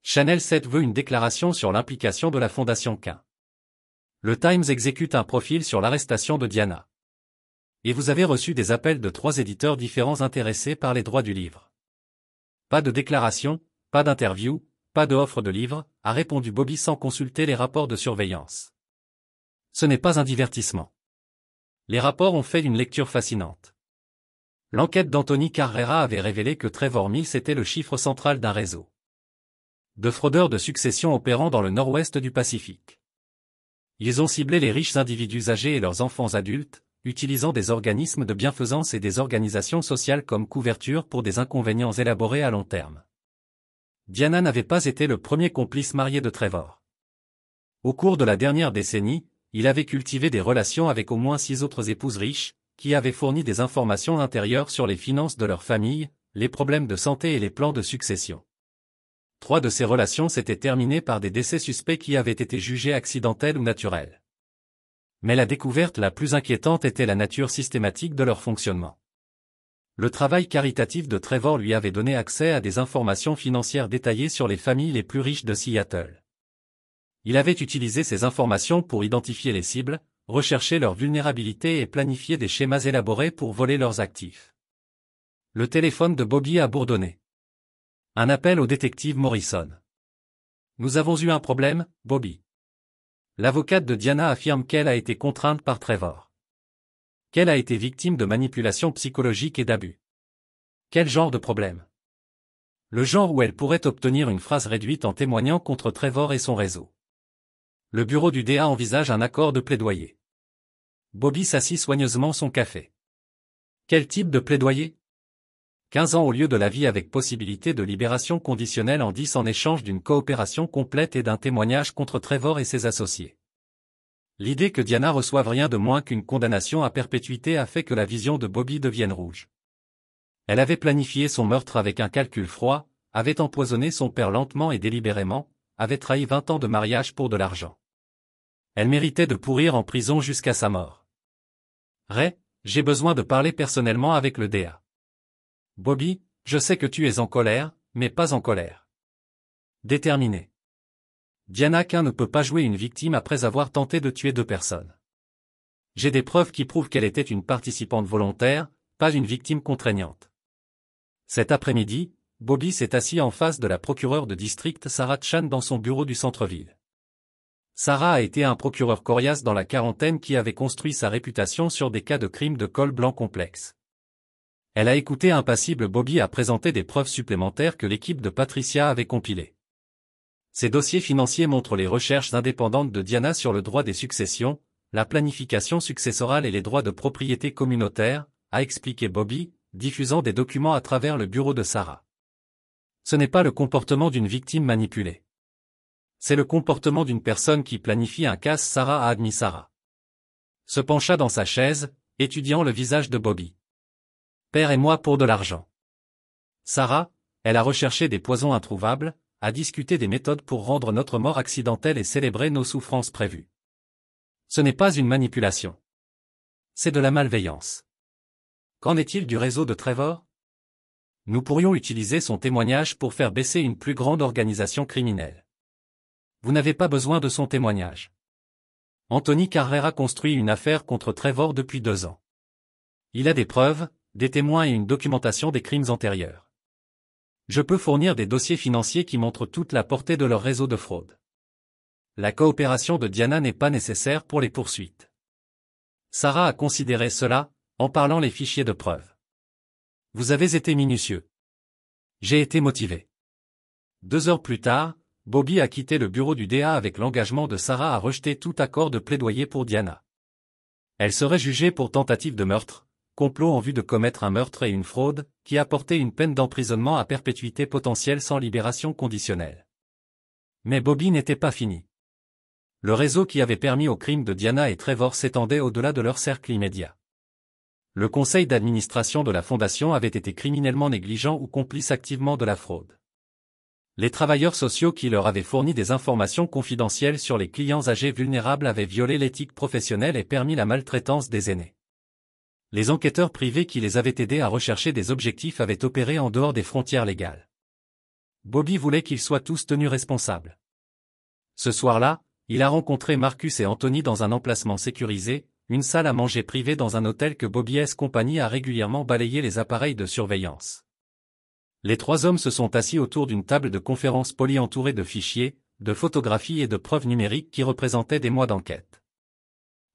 [SPEAKER 1] Channel 7 veut une déclaration sur l'implication de la fondation Cain. Le Times exécute un profil sur l'arrestation de Diana. Et vous avez reçu des appels de 3 éditeurs différents intéressés par les droits du livre. Pas de déclaration, pas d'interview, pas de offre de livre, a répondu Bobby sans consulter les rapports de surveillance. Ce n'est pas un divertissement. Les rapports ont fait une lecture fascinante. L'enquête d'Anthony Carrera avait révélé que Trevor Mills était le chiffre central d'un réseau de fraudeurs de succession opérant dans le nord-ouest du Pacifique. Ils ont ciblé les riches individus âgés et leurs enfants adultes, utilisant des organismes de bienfaisance et des organisations sociales comme couverture pour des inconvénients élaborés à long terme. Diana n'avait pas été le premier complice marié de Trevor. Au cours de la dernière décennie, il avait cultivé des relations avec au moins 6 autres épouses riches, qui avaient fourni des informations intérieures sur les finances de leur famille, les problèmes de santé et les plans de succession. 3 de ces relations s'étaient terminées par des décès suspects qui avaient été jugés accidentels ou naturels. Mais la découverte la plus inquiétante était la nature systématique de leur fonctionnement. Le travail caritatif de Trevor lui avait donné accès à des informations financières détaillées sur les familles les plus riches de Seattle. Il avait utilisé ces informations pour identifier les cibles, rechercher leurs vulnérabilités et planifier des schémas élaborés pour voler leurs actifs. Le téléphone de Bobby a bourdonné. Un appel au détective Morrison. Nous avons eu un problème, Bobby. L'avocate de Diana affirme qu'elle a été contrainte par Trevor. Qu'elle a été victime de manipulation psychologique et d'abus. Quel genre de problème? Le genre où elle pourrait obtenir une phrase réduite en témoignant contre Trevor et son réseau. Le bureau du DA envisage un accord de plaidoyer. Bobby s'assit soigneusement son café. Quel type de plaidoyer? 15 ans au lieu de la vie avec possibilité de libération conditionnelle en 10 en échange d'une coopération complète et d'un témoignage contre Trevor et ses associés. L'idée que Diana reçoive rien de moins qu'une condamnation à perpétuité a fait que la vision de Bobby devienne rouge. Elle avait planifié son meurtre avec un calcul froid, avait empoisonné son père lentement et délibérément, avait trahi 20 ans de mariage pour de l'argent. Elle méritait de pourrir en prison jusqu'à sa mort. Ray, j'ai besoin de parler personnellement avec le DA. Bobby, je sais que tu es en colère, mais pas en colère. Déterminé. Diana Quinn ne peut pas jouer une victime après avoir tenté de tuer 2 personnes. J'ai des preuves qui prouvent qu'elle était une participante volontaire, pas une victime contraignante. Cet après-midi, Bobby s'est assis en face de la procureure de district Sarah Chan dans son bureau du centre-ville. Sarah a été un procureur coriace dans la quarantaine qui avait construit sa réputation sur des cas de crimes de col blanc complexes. Elle a écouté impassible Bobby à présenter des preuves supplémentaires que l'équipe de Patricia avait compilées. Ces dossiers financiers montrent les recherches indépendantes de Diana sur le droit des successions, la planification successorale et les droits de propriété communautaire, a expliqué Bobby, diffusant des documents à travers le bureau de Sarah. Ce n'est pas le comportement d'une victime manipulée. C'est le comportement d'une personne qui planifie un casse, Sarah a admis Sarah. Se pencha dans sa chaise, étudiant le visage de Bobby. Père et moi pour de l'argent. Sarah, elle a recherché des poisons introuvables, a discuté des méthodes pour rendre notre mort accidentelle et célébrer nos souffrances prévues. Ce n'est pas une manipulation. C'est de la malveillance. Qu'en est-il du réseau de Trevor? Nous pourrions utiliser son témoignage pour faire baisser une plus grande organisation criminelle. Vous n'avez pas besoin de son témoignage. Anthony Carrera construit une affaire contre Trevor depuis 2 ans. Il a des preuves, des témoins et une documentation des crimes antérieurs. Je peux fournir des dossiers financiers qui montrent toute la portée de leur réseau de fraude. La coopération de Diana n'est pas nécessaire pour les poursuites. Sarah a considéré cela, en parlant les fichiers de preuves. Vous avez été minutieux. J'ai été motivé. 2 heures plus tard, Bobby a quitté le bureau du DA avec l'engagement de Sarah à rejeter tout accord de plaidoyer pour Diana. Elle serait jugée pour tentative de meurtre, complot en vue de commettre un meurtre et une fraude, qui a porté une peine d'emprisonnement à perpétuité potentielle sans libération conditionnelle. Mais Bobby n'était pas fini. Le réseau qui avait permis au crime de Diana et Trevor s'étendait au-delà de leur cercle immédiat. Le conseil d'administration de la fondation avait été criminellement négligent ou complice activement de la fraude. Les travailleurs sociaux qui leur avaient fourni des informations confidentielles sur les clients âgés vulnérables avaient violé l'éthique professionnelle et permis la maltraitance des aînés. Les enquêteurs privés qui les avaient aidés à rechercher des objectifs avaient opéré en dehors des frontières légales. Bobby voulait qu'ils soient tous tenus responsables. Ce soir-là, il a rencontré Marcus et Anthony dans un emplacement sécurisé, une salle à manger privée dans un hôtel que Bobby S. Company a régulièrement balayé les appareils de surveillance. Les 3 hommes se sont assis autour d'une table de conférence polie entourée de fichiers, de photographies et de preuves numériques qui représentaient des mois d'enquête.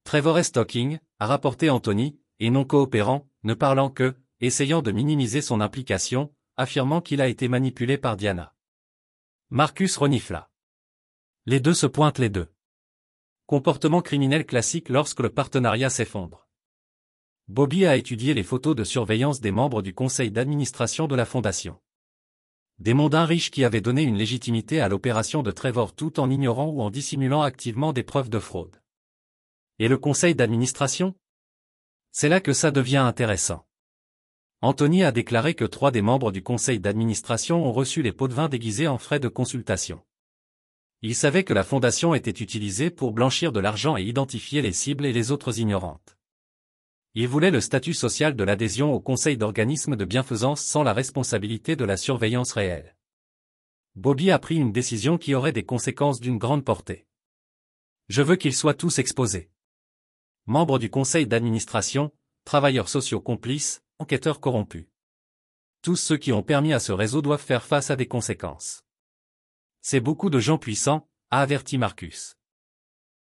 [SPEAKER 1] Trevor est talking, a rapporté Anthony, et non coopérant, ne parlant que, essayant de minimiser son implication, affirmant qu'il a été manipulé par Diana. Marcus renifla. Les deux se pointent les deux. Comportement criminel classique lorsque le partenariat s'effondre. Bobby a étudié les photos de surveillance des membres du conseil d'administration de la fondation. Des mondains riches qui avaient donné une légitimité à l'opération de Trevor tout en ignorant ou en dissimulant activement des preuves de fraude. Et le conseil d'administration? C'est là que ça devient intéressant. Anthony a déclaré que 3 des membres du conseil d'administration ont reçu les pots de vin déguisés en frais de consultation. Ils savaient que la fondation était utilisée pour blanchir de l'argent et identifier les cibles et les autres ignorantes. Ils voulaient le statut social de l'adhésion au conseil d'organisme de bienfaisance sans la responsabilité de la surveillance réelle. Bobby a pris une décision qui aurait des conséquences d'une grande portée. Je veux qu'ils soient tous exposés. Membres du conseil d'administration, travailleurs sociaux complices, enquêteurs corrompus. Tous ceux qui ont permis à ce réseau doivent faire face à des conséquences. C'est beaucoup de gens puissants, a averti Marcus.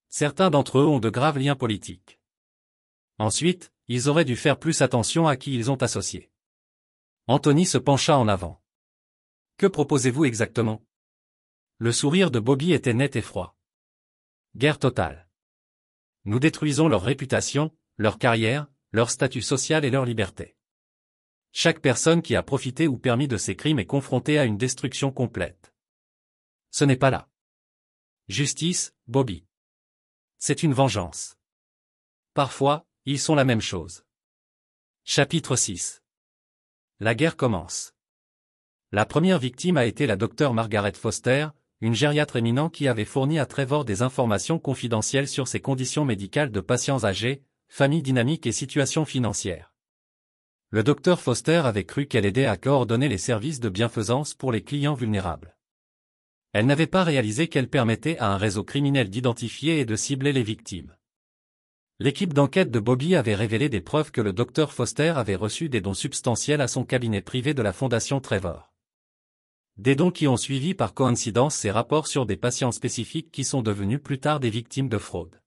[SPEAKER 1] Certains d'entre eux ont de graves liens politiques. Ensuite, ils auraient dû faire plus attention à qui ils ont associé. Anthony se pencha en avant. Que proposez-vous exactement? Le sourire de Bobby était net et froid. Guerre totale. Nous détruisons leur réputation, leur carrière, leur statut social et leur liberté. Chaque personne qui a profité ou permis de ces crimes est confrontée à une destruction complète. Ce n'est pas la justice, Bobby. C'est une vengeance. Parfois, ils sont la même chose. Chapitre 6. La guerre commence. La première victime a été la docteure Margaret Foster, une gériatre éminente qui avait fourni à Trevor des informations confidentielles sur ses conditions médicales de patients âgés, famille dynamique et situation financière. Le docteur Foster avait cru qu'elle aidait à coordonner les services de bienfaisance pour les clients vulnérables. Elle n'avait pas réalisé qu'elle permettait à un réseau criminel d'identifier et de cibler les victimes. L'équipe d'enquête de Bobby avait révélé des preuves que le docteur Foster avait reçu des dons substantiels à son cabinet privé de la Fondation Trevor. Des dons qui ont suivi par coïncidence ces rapports sur des patients spécifiques qui sont devenus plus tard des victimes de fraude.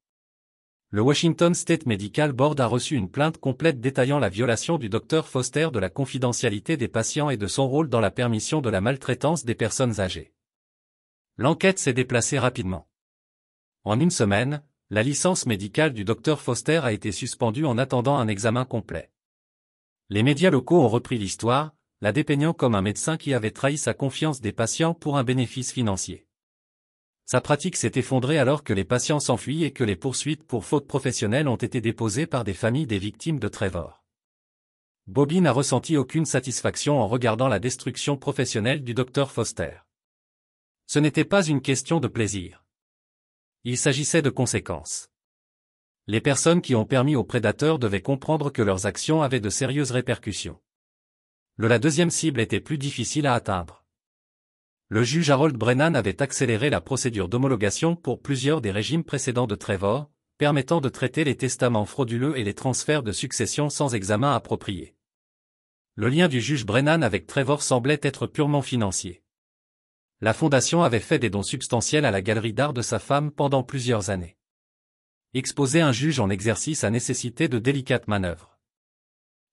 [SPEAKER 1] Le Washington State Medical Board a reçu une plainte complète détaillant la violation du docteur Foster de la confidentialité des patients et de son rôle dans la permission de la maltraitance des personnes âgées. L'enquête s'est déplacée rapidement. En une semaine, la licence médicale du docteur Foster a été suspendue en attendant un examen complet. Les médias locaux ont repris l'histoire, la dépeignant comme un médecin qui avait trahi sa confiance des patients pour un bénéfice financier. Sa pratique s'est effondrée alors que les patients s'enfuient et que les poursuites pour faute professionnelle ont été déposées par des familles des victimes de Trevor. Bobby n'a ressenti aucune satisfaction en regardant la destruction professionnelle du docteur Foster. Ce n'était pas une question de plaisir. Il s'agissait de conséquences. Les personnes qui ont permis aux prédateurs devaient comprendre que leurs actions avaient de sérieuses répercussions. La deuxième cible était plus difficile à atteindre. Le juge Harold Brennan avait accéléré la procédure d'homologation pour plusieurs des régimes précédents de Trevor, permettant de traiter les testaments frauduleux et les transferts de succession sans examen approprié. Le lien du juge Brennan avec Trevor semblait être purement financier. La fondation avait fait des dons substantiels à la galerie d'art de sa femme pendant plusieurs années. Exposer un juge en exercice a nécessité de délicates manœuvres.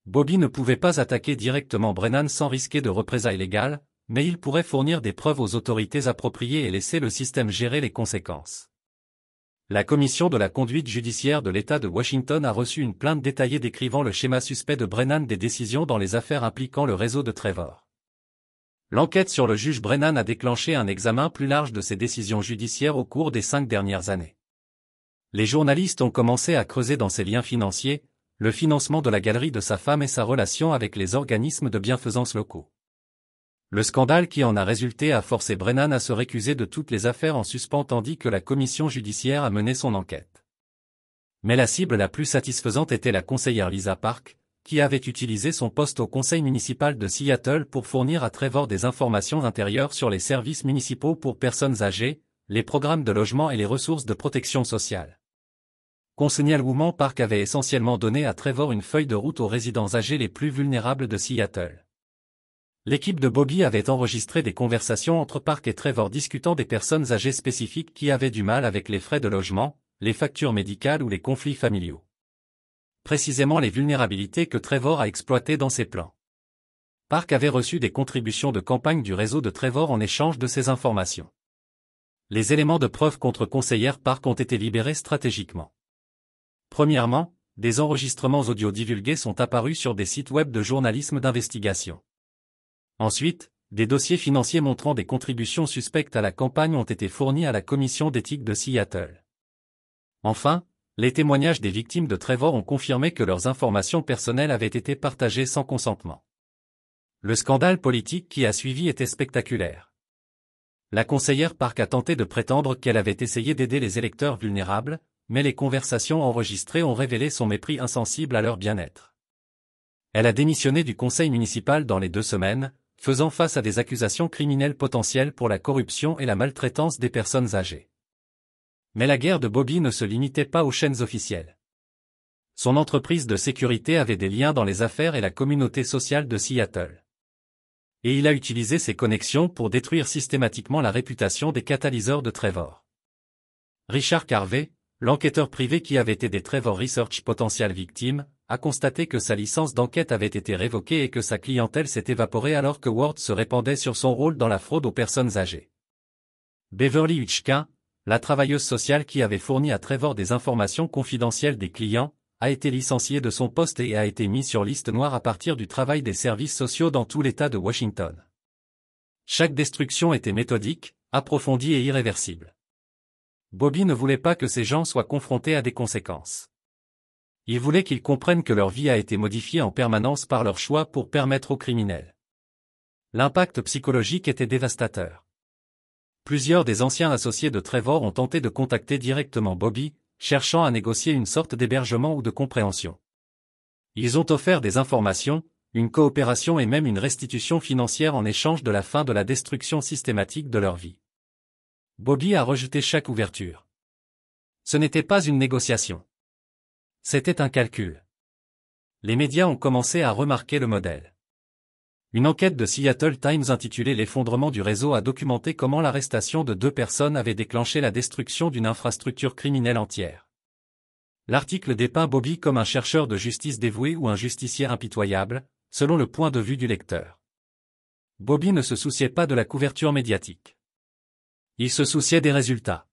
[SPEAKER 1] Bobby ne pouvait pas attaquer directement Brennan sans risquer de représailles légales, mais il pourrait fournir des preuves aux autorités appropriées et laisser le système gérer les conséquences. La commission de la conduite judiciaire de l'État de Washington a reçu une plainte détaillée décrivant le schéma suspect de Brennan des décisions dans les affaires impliquant le réseau de Trevor. L'enquête sur le juge Brennan a déclenché un examen plus large de ses décisions judiciaires au cours des 5 dernières années. Les journalistes ont commencé à creuser dans ses liens financiers, le financement de la galerie de sa femme et sa relation avec les organismes de bienfaisance locaux. Le scandale qui en a résulté a forcé Brennan à se récuser de toutes les affaires en suspens tandis que la commission judiciaire a mené son enquête. Mais la cible la plus satisfaisante était la conseillère Lisa Park, qui avait utilisé son poste au conseil municipal de Seattle pour fournir à Trevor des informations intérieures sur les services municipaux pour personnes âgées, les programmes de logement et les ressources de protection sociale. Conseillère Park avait essentiellement donné à Trevor une feuille de route aux résidents âgés les plus vulnérables de Seattle. L'équipe de Bobby avait enregistré des conversations entre Park et Trevor discutant des personnes âgées spécifiques qui avaient du mal avec les frais de logement, les factures médicales ou les conflits familiaux. Précisément les vulnérabilités que Trevor a exploitées dans ses plans. Park avait reçu des contributions de campagne du réseau de Trevor en échange de ces informations. Les éléments de preuve contre conseillère Park ont été libérés stratégiquement. Premièrement, des enregistrements audio divulgués sont apparus sur des sites web de journalisme d'investigation. Ensuite, des dossiers financiers montrant des contributions suspectes à la campagne ont été fournis à la commission d'éthique de Seattle. Enfin, les témoignages des victimes de Trevor ont confirmé que leurs informations personnelles avaient été partagées sans consentement. Le scandale politique qui a suivi était spectaculaire. La conseillère Park a tenté de prétendre qu'elle avait essayé d'aider les électeurs vulnérables, mais les conversations enregistrées ont révélé son mépris insensible à leur bien-être. Elle a démissionné du conseil municipal dans les 2 semaines, faisant face à des accusations criminelles potentielles pour la corruption et la maltraitance des personnes âgées. Mais la guerre de Bobby ne se limitait pas aux chaînes officielles. Son entreprise de sécurité avait des liens dans les affaires et la communauté sociale de Seattle. Et il a utilisé ses connexions pour détruire systématiquement la réputation des catalyseurs de Trevor. Richard Carvey, l'enquêteur privé qui avait aidé Trevor Research Potential Victim, a constaté que sa licence d'enquête avait été révoquée et que sa clientèle s'est évaporée alors que Ward se répandait sur son rôle dans la fraude aux personnes âgées. Beverly Hitchkin, la travailleuse sociale qui avait fourni à Trevor des informations confidentielles des clients, a été licenciée de son poste et a été mise sur liste noire à partir du travail des services sociaux dans tout l'État de Washington. Chaque destruction était méthodique, approfondie et irréversible. Bobby ne voulait pas que ces gens soient confrontés à des conséquences. Il voulait qu'ils comprennent que leur vie a été modifiée en permanence par leur choix pour permettre aux criminels. L'impact psychologique était dévastateur. Plusieurs des anciens associés de Trevor ont tenté de contacter directement Bobby, cherchant à négocier une sorte d'hébergement ou de compréhension. Ils ont offert des informations, une coopération et même une restitution financière en échange de la fin de la destruction systématique de leur vie. Bobby a rejeté chaque ouverture. Ce n'était pas une négociation. C'était un calcul. Les médias ont commencé à remarquer le modèle. Une enquête de Seattle Times intitulée L'effondrement du réseau a documenté comment l'arrestation de 2 personnes avait déclenché la destruction d'une infrastructure criminelle entière. L'article dépeint Bobby comme un chercheur de justice dévoué ou un justicier impitoyable, selon le point de vue du lecteur. Bobby ne se souciait pas de la couverture médiatique. Il se souciait des résultats.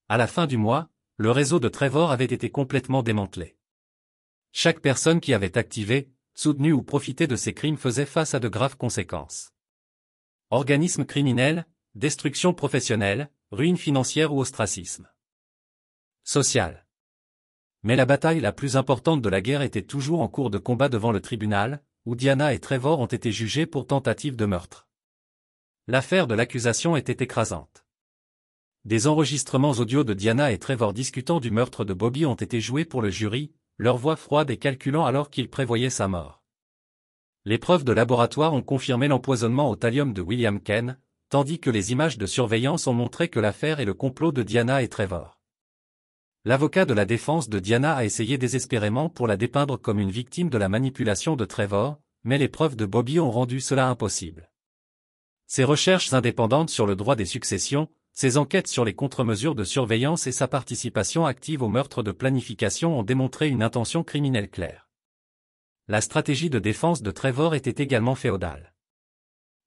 [SPEAKER 1] À la fin du mois, le réseau de Trevor avait été complètement démantelé. Chaque personne qui avait activé, soutenu ou profité de ces crimes faisait face à de graves conséquences. Organisme criminel, destruction professionnelle, ruine financière ou ostracisme social. Mais la bataille la plus importante de la guerre était toujours en cours de combat devant le tribunal, où Diana et Trevor ont été jugés pour tentative de meurtre. L'affaire de l'accusation était écrasante. Des enregistrements audio de Diana et Trevor discutant du meurtre de Bobby ont été joués pour le jury, leur voix froide et calculant alors qu'ils prévoyaient sa mort. Les preuves de laboratoire ont confirmé l'empoisonnement au thallium de William Ken, tandis que les images de surveillance ont montré que l'affaire est le complot de Diana et Trevor. L'avocat de la défense de Diana a essayé désespérément pour la dépeindre comme une victime de la manipulation de Trevor, mais les preuves de Bobby ont rendu cela impossible. Ses recherches indépendantes sur le droit des successions, ses enquêtes sur les contre-mesures de surveillance et sa participation active au meurtre de planification ont démontré une intention criminelle claire. La stratégie de défense de Trevor était également féodale.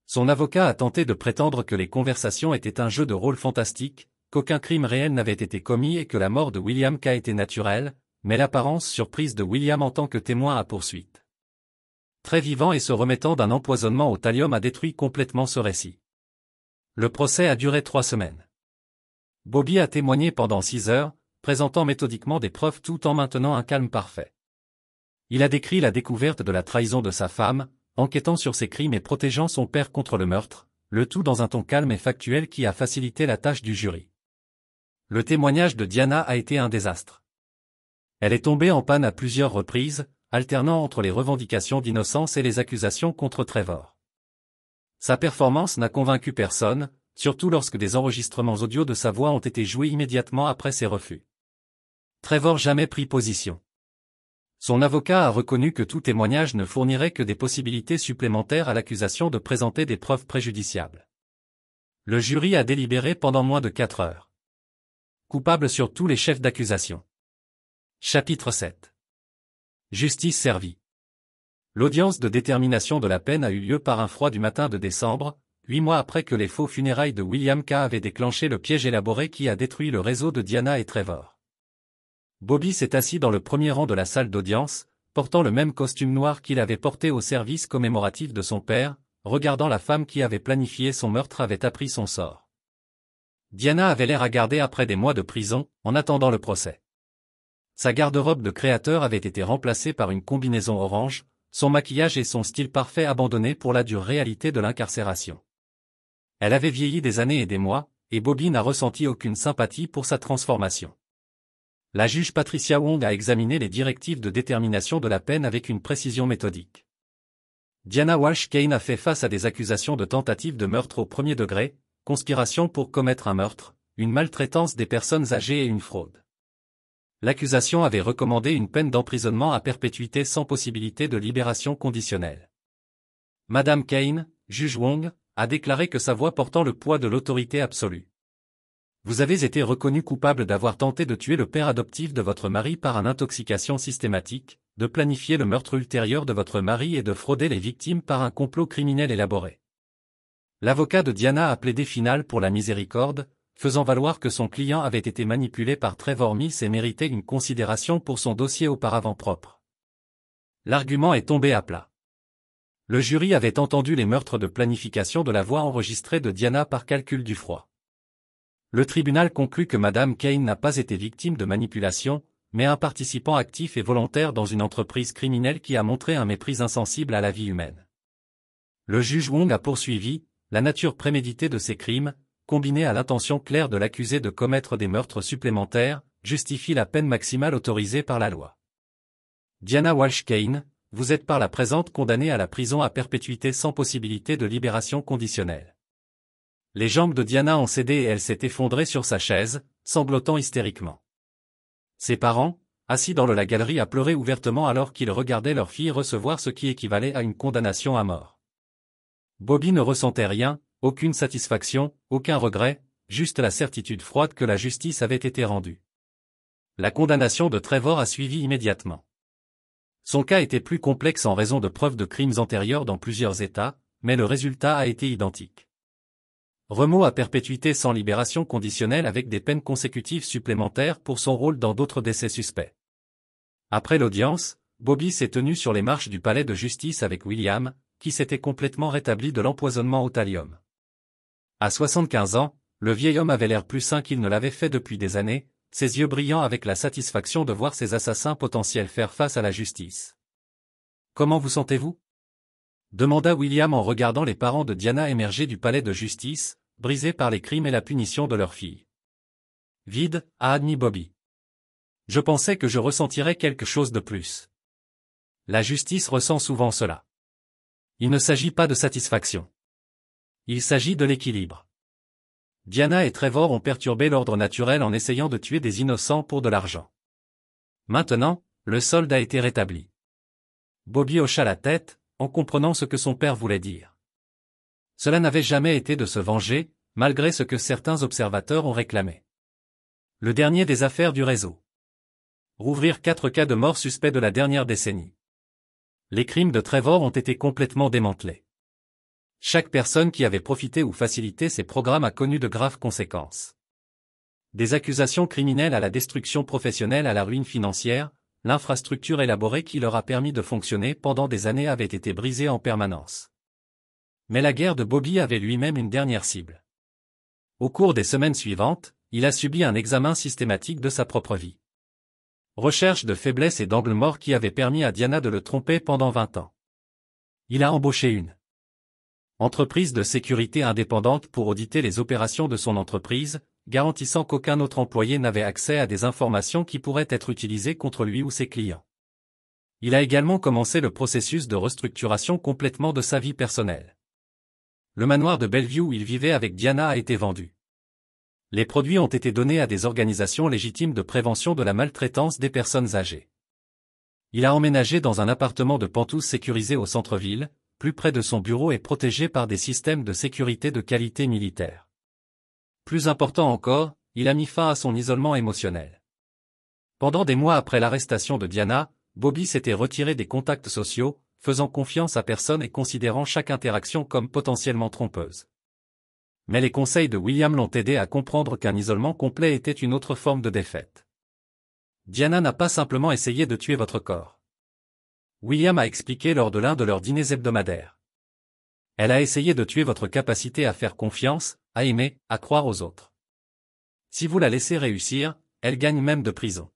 [SPEAKER 1] Son avocat a tenté de prétendre que les conversations étaient un jeu de rôle fantastique, qu'aucun crime réel n'avait été commis et que la mort de William K était naturelle, mais l'apparence surprise de William en tant que témoin à poursuite. Très vivant et se remettant d'un empoisonnement au thallium a détruit complètement ce récit. Le procès a duré 3 semaines. Bobby a témoigné pendant 6 heures, présentant méthodiquement des preuves tout en maintenant un calme parfait. Il a décrit la découverte de la trahison de sa femme, enquêtant sur ses crimes et protégeant son père contre le meurtre, le tout dans un ton calme et factuel qui a facilité la tâche du jury. Le témoignage de Diana a été un désastre. Elle est tombée en panne à plusieurs reprises, alternant entre les revendications d'innocence et les accusations contre Trevor. Sa performance n'a convaincu personne, surtout lorsque des enregistrements audio de sa voix ont été joués immédiatement après ses refus. Trevor jamais pris position. Son avocat a reconnu que tout témoignage ne fournirait que des possibilités supplémentaires à l'accusation de présenter des preuves préjudiciables. Le jury a délibéré pendant moins de 4 heures. Coupable sur tous les chefs d'accusation. Chapitre 7. Justice servie. L'audience de détermination de la peine a eu lieu par un froid du matin de décembre, 8 mois après que les faux funérailles de William K. avaient déclenché le piège élaboré qui a détruit le réseau de Diana et Trevor. Bobby s'est assis dans le premier rang de la salle d'audience, portant le même costume noir qu'il avait porté au service commémoratif de son père, regardant la femme qui avait planifié son meurtre avait appris son sort. Diana avait l'air hagardée après des mois de prison, en attendant le procès. Sa garde-robe de créateur avait été remplacée par une combinaison orange, son maquillage et son style parfait abandonnés pour la dure réalité de l'incarcération. Elle avait vieilli des années et des mois, et Bobby n'a ressenti aucune sympathie pour sa transformation. La juge Patricia Wong a examiné les directives de détermination de la peine avec une précision méthodique. Diana Walsh Kane a fait face à des accusations de tentative de meurtre au premier degré, conspiration pour commettre un meurtre, une maltraitance des personnes âgées et une fraude. L'accusation avait recommandé une peine d'emprisonnement à perpétuité sans possibilité de libération conditionnelle. Madame Kane, juge Wong, a déclaré que sa voix portant le poids de l'autorité absolue. Vous avez été reconnu coupable d'avoir tenté de tuer le père adoptif de votre mari par une intoxication systématique, de planifier le meurtre ultérieur de votre mari et de frauder les victimes par un complot criminel élaboré. L'avocat de Diana a plaidé final pour la miséricorde, faisant valoir que son client avait été manipulé par Trevor Mills et méritait une considération pour son dossier auparavant propre. L'argument est tombé à plat. Le jury avait entendu les meurtres de planification de la voix enregistrée de Diana par calcul du froid. Le tribunal conclut que Madame Kane n'a pas été victime de manipulation, mais un participant actif et volontaire dans une entreprise criminelle qui a montré un mépris insensible à la vie humaine. Le juge Wong a poursuivi, la nature préméditée de ces crimes, combinée à l'intention claire de l'accusé de commettre des meurtres supplémentaires, justifie la peine maximale autorisée par la loi. Diana Walsh Kane, vous êtes par la présente condamnée à la prison à perpétuité sans possibilité de libération conditionnelle. Les jambes de Diana ont cédé et elle s'est effondrée sur sa chaise, sanglotant hystériquement. Ses parents, assis dans la galerie à pleurer ouvertement alors qu'ils regardaient leur fille recevoir ce qui équivalait à une condamnation à mort. Bobby ne ressentait rien, aucune satisfaction, aucun regret, juste la certitude froide que la justice avait été rendue. La condamnation de Trevor a suivi immédiatement. Son cas était plus complexe en raison de preuves de crimes antérieurs dans plusieurs États, mais le résultat a été identique. Remous à perpétuité sans libération conditionnelle avec des peines consécutives supplémentaires pour son rôle dans d'autres décès suspects. Après l'audience, Bobby s'est tenu sur les marches du palais de justice avec William, qui s'était complètement rétabli de l'empoisonnement au thallium. À 75 ans, le vieil homme avait l'air plus sain qu'il ne l'avait fait depuis des années, ses yeux brillants avec la satisfaction de voir ses assassins potentiels faire face à la justice. « Comment vous sentez-vous » demanda William en regardant les parents de Diana émerger du palais de justice, brisés par les crimes et la punition de leur fille. « Vide, a admis Bobby. Je pensais que je ressentirais quelque chose de plus. La justice ressent souvent cela. Il ne s'agit pas de satisfaction. Il s'agit de l'équilibre. Diana et Trevor ont perturbé l'ordre naturel en essayant de tuer des innocents pour de l'argent. Maintenant, le solde a été rétabli. Bobby hocha la tête, en comprenant ce que son père voulait dire. Cela n'avait jamais été de se venger, malgré ce que certains observateurs ont réclamé. Le dernier des affaires du réseau. Rouvrir 4 cas de mort suspects de la dernière décennie. Les crimes de Trevor ont été complètement démantelés. Chaque personne qui avait profité ou facilité ces programmes a connu de graves conséquences. Des accusations criminelles à la destruction professionnelle à la ruine financière, l'infrastructure élaborée qui leur a permis de fonctionner pendant des années avait été brisée en permanence. Mais la guerre de Bobby avait lui-même une dernière cible. Au cours des semaines suivantes, il a subi un examen systématique de sa propre vie. Recherche de faiblesses et d'angles morts qui avaient permis à Diana de le tromper pendant 20 ans. Il a embauché une entreprise de sécurité indépendante pour auditer les opérations de son entreprise, garantissant qu'aucun autre employé n'avait accès à des informations qui pourraient être utilisées contre lui ou ses clients. Il a également commencé le processus de restructuration complètement de sa vie personnelle. Le manoir de Bellevue où il vivait avec Diana a été vendu. Les produits ont été donnés à des organisations légitimes de prévention de la maltraitance des personnes âgées. Il a emménagé dans un appartement de penthouse sécurisé au centre-ville, plus près de son bureau et protégé par des systèmes de sécurité de qualité militaire. Plus important encore, il a mis fin à son isolement émotionnel. Pendant des mois après l'arrestation de Diana, Bobby s'était retiré des contacts sociaux, faisant confiance à personne et considérant chaque interaction comme potentiellement trompeuse. Mais les conseils de William l'ont aidé à comprendre qu'un isolement complet était une autre forme de défaite. Diana n'a pas simplement essayé de tuer votre corps. William a expliqué lors de l'un de leurs dîners hebdomadaires. Elle a essayé de tuer votre capacité à faire confiance, à aimer, à croire aux autres. Si vous la laissez réussir, elle gagne même de prison.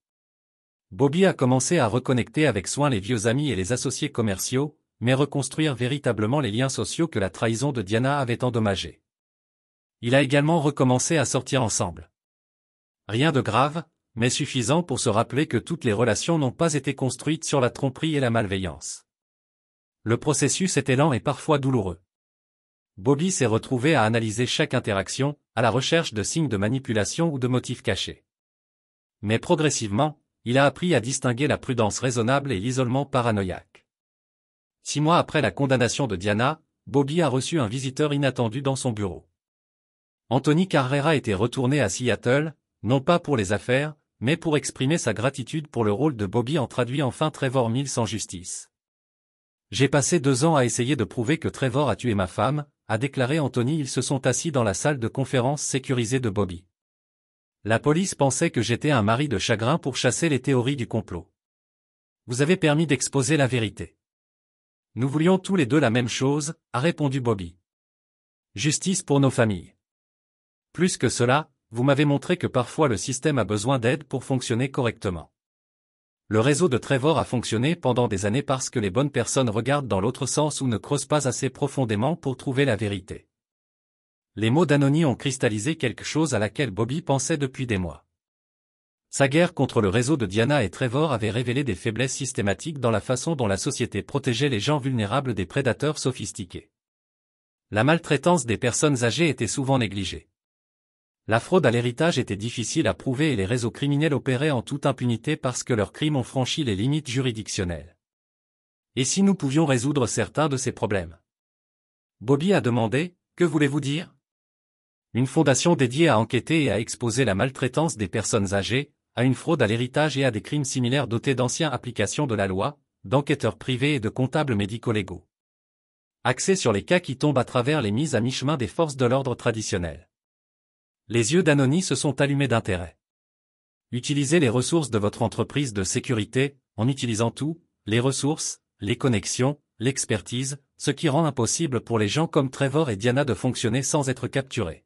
[SPEAKER 1] Bobby a commencé à reconnecter avec soin les vieux amis et les associés commerciaux, mais reconstruire véritablement les liens sociaux que la trahison de Diana avait endommagés. Il a également recommencé à sortir ensemble. Rien de grave, mais suffisant pour se rappeler que toutes les relations n'ont pas été construites sur la tromperie et la malveillance. Le processus était lent et parfois douloureux. Bobby s'est retrouvé à analyser chaque interaction, à la recherche de signes de manipulation ou de motifs cachés. Mais progressivement, il a appris à distinguer la prudence raisonnable et l'isolement paranoïaque. 6 mois après la condamnation de Diana, Bobby a reçu un visiteur inattendu dans son bureau. Anthony Carrera était retourné à Seattle, non pas pour les affaires, mais pour exprimer sa gratitude pour le rôle de Bobby en traduit enfin Trevor Mills en justice. « J'ai passé 2 ans à essayer de prouver que Trevor a tué ma femme », a déclaré Anthony. Ils se sont assis dans la salle de conférence sécurisée de Bobby. La police pensait que j'étais un mari de chagrin pour chasser les théories du complot. Vous avez permis d'exposer la vérité. Nous voulions tous les deux la même chose, a répondu Bobby. Justice pour nos familles. Plus que cela, vous m'avez montré que parfois le système a besoin d'aide pour fonctionner correctement. Le réseau de Trevor a fonctionné pendant des années parce que les bonnes personnes regardent dans l'autre sens ou ne creusent pas assez profondément pour trouver la vérité. Les mots d'Anthony ont cristallisé quelque chose à laquelle Bobby pensait depuis des mois. Sa guerre contre le réseau de Diana et Trevor avait révélé des faiblesses systématiques dans la façon dont la société protégeait les gens vulnérables des prédateurs sophistiqués. La maltraitance des personnes âgées était souvent négligée. La fraude à l'héritage était difficile à prouver et les réseaux criminels opéraient en toute impunité parce que leurs crimes ont franchi les limites juridictionnelles. Et si nous pouvions résoudre certains de ces problèmes? Bobby a demandé, que voulez-vous dire? Une fondation dédiée à enquêter et à exposer la maltraitance des personnes âgées, à une fraude à l'héritage et à des crimes similaires dotés d'anciennes applications de la loi, d'enquêteurs privés et de comptables médico-légaux. Axés sur les cas qui tombent à travers les mises à mi-chemin des forces de l'ordre traditionnelles. Les yeux d'Anthony se sont allumés d'intérêt. Utilisez les ressources de votre entreprise de sécurité, en utilisant tout, les ressources, les connexions, l'expertise, ce qui rend impossible pour les gens comme Trevor et Diana de fonctionner sans être capturés.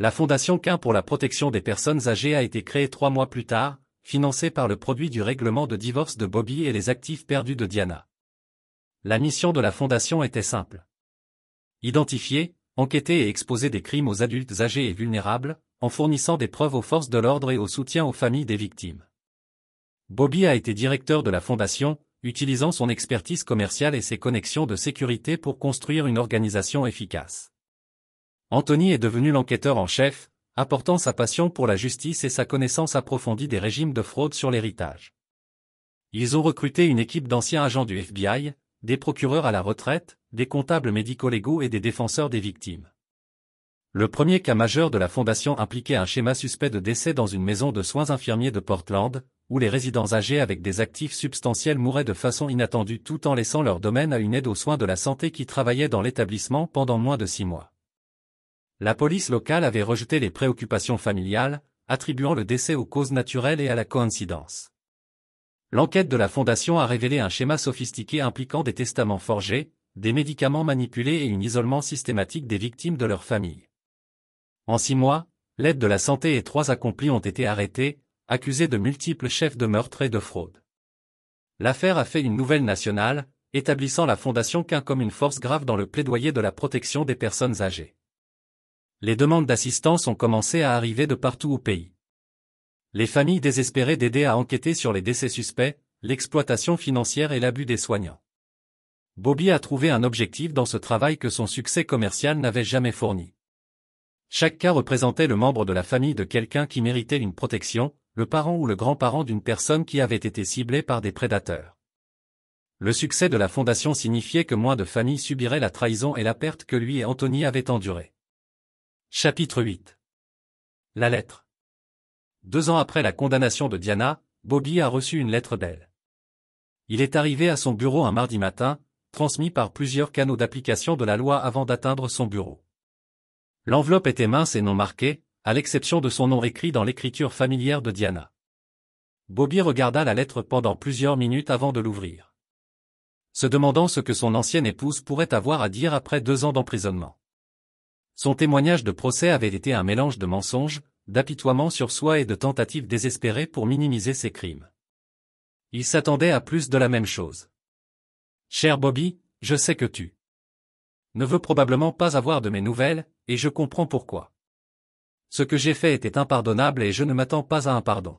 [SPEAKER 1] La Fondation Quin pour la protection des personnes âgées a été créée 3 mois plus tard, financée par le produit du règlement de divorce de Bobby et les actifs perdus de Diana. La mission de la Fondation était simple. Identifier, enquêter et exposer des crimes aux adultes âgés et vulnérables, en fournissant des preuves aux forces de l'ordre et au soutien aux familles des victimes. Bobby a été directeur de la Fondation, utilisant son expertise commerciale et ses connexions de sécurité pour construire une organisation efficace. Anthony est devenu l'enquêteur en chef, apportant sa passion pour la justice et sa connaissance approfondie des régimes de fraude sur l'héritage. Ils ont recruté une équipe d'anciens agents du FBI, des procureurs à la retraite, des comptables médico-légaux et des défenseurs des victimes. Le premier cas majeur de la Fondation impliquait un schéma suspect de décès dans une maison de soins infirmiers de Portland, où les résidents âgés avec des actifs substantiels mouraient de façon inattendue tout en laissant leur domaine à une aide aux soins de la santé qui travaillait dans l'établissement pendant moins de 6 mois. La police locale avait rejeté les préoccupations familiales, attribuant le décès aux causes naturelles et à la coïncidence. L'enquête de la Fondation a révélé un schéma sophistiqué impliquant des testaments forgés, des médicaments manipulés et un isolement systématique des victimes de leur famille. En 6 mois, l'aide de la santé et 3 accomplis ont été arrêtés, accusés de multiples chefs de meurtre et de fraude. L'affaire a fait une nouvelle nationale, établissant la Fondation Quin comme une force grave dans le plaidoyer de la protection des personnes âgées. Les demandes d'assistance ont commencé à arriver de partout au pays. Les familles désespéraient d'aider à enquêter sur les décès suspects, l'exploitation financière et l'abus des soignants. Bobby a trouvé un objectif dans ce travail que son succès commercial n'avait jamais fourni. Chaque cas représentait le membre de la famille de quelqu'un qui méritait une protection, le parent ou le grand-parent d'une personne qui avait été ciblée par des prédateurs. Le succès de la Fondation signifiait que moins de familles subiraient la trahison et la perte que lui et Anthony avaient endurées. Chapitre 8. La lettre. 2 ans après la condamnation de Diana, Bobby a reçu une lettre d'elle. Il est arrivé à son bureau un mardi matin, transmis par plusieurs canaux d'application de la loi avant d'atteindre son bureau. L'enveloppe était mince et non marquée, à l'exception de son nom écrit dans l'écriture familière de Diana. Bobby regarda la lettre pendant plusieurs minutes avant de l'ouvrir, se demandant ce que son ancienne épouse pourrait avoir à dire après 2 ans d'emprisonnement. Son témoignage de procès avait été un mélange de mensonges, d'apitoiement sur soi et de tentatives désespérées pour minimiser ses crimes. Il s'attendait à plus de la même chose. Cher Bobby, je sais que tu ne veux probablement pas avoir de mes nouvelles, et je comprends pourquoi. Ce que j'ai fait était impardonnable et je ne m'attends pas à un pardon.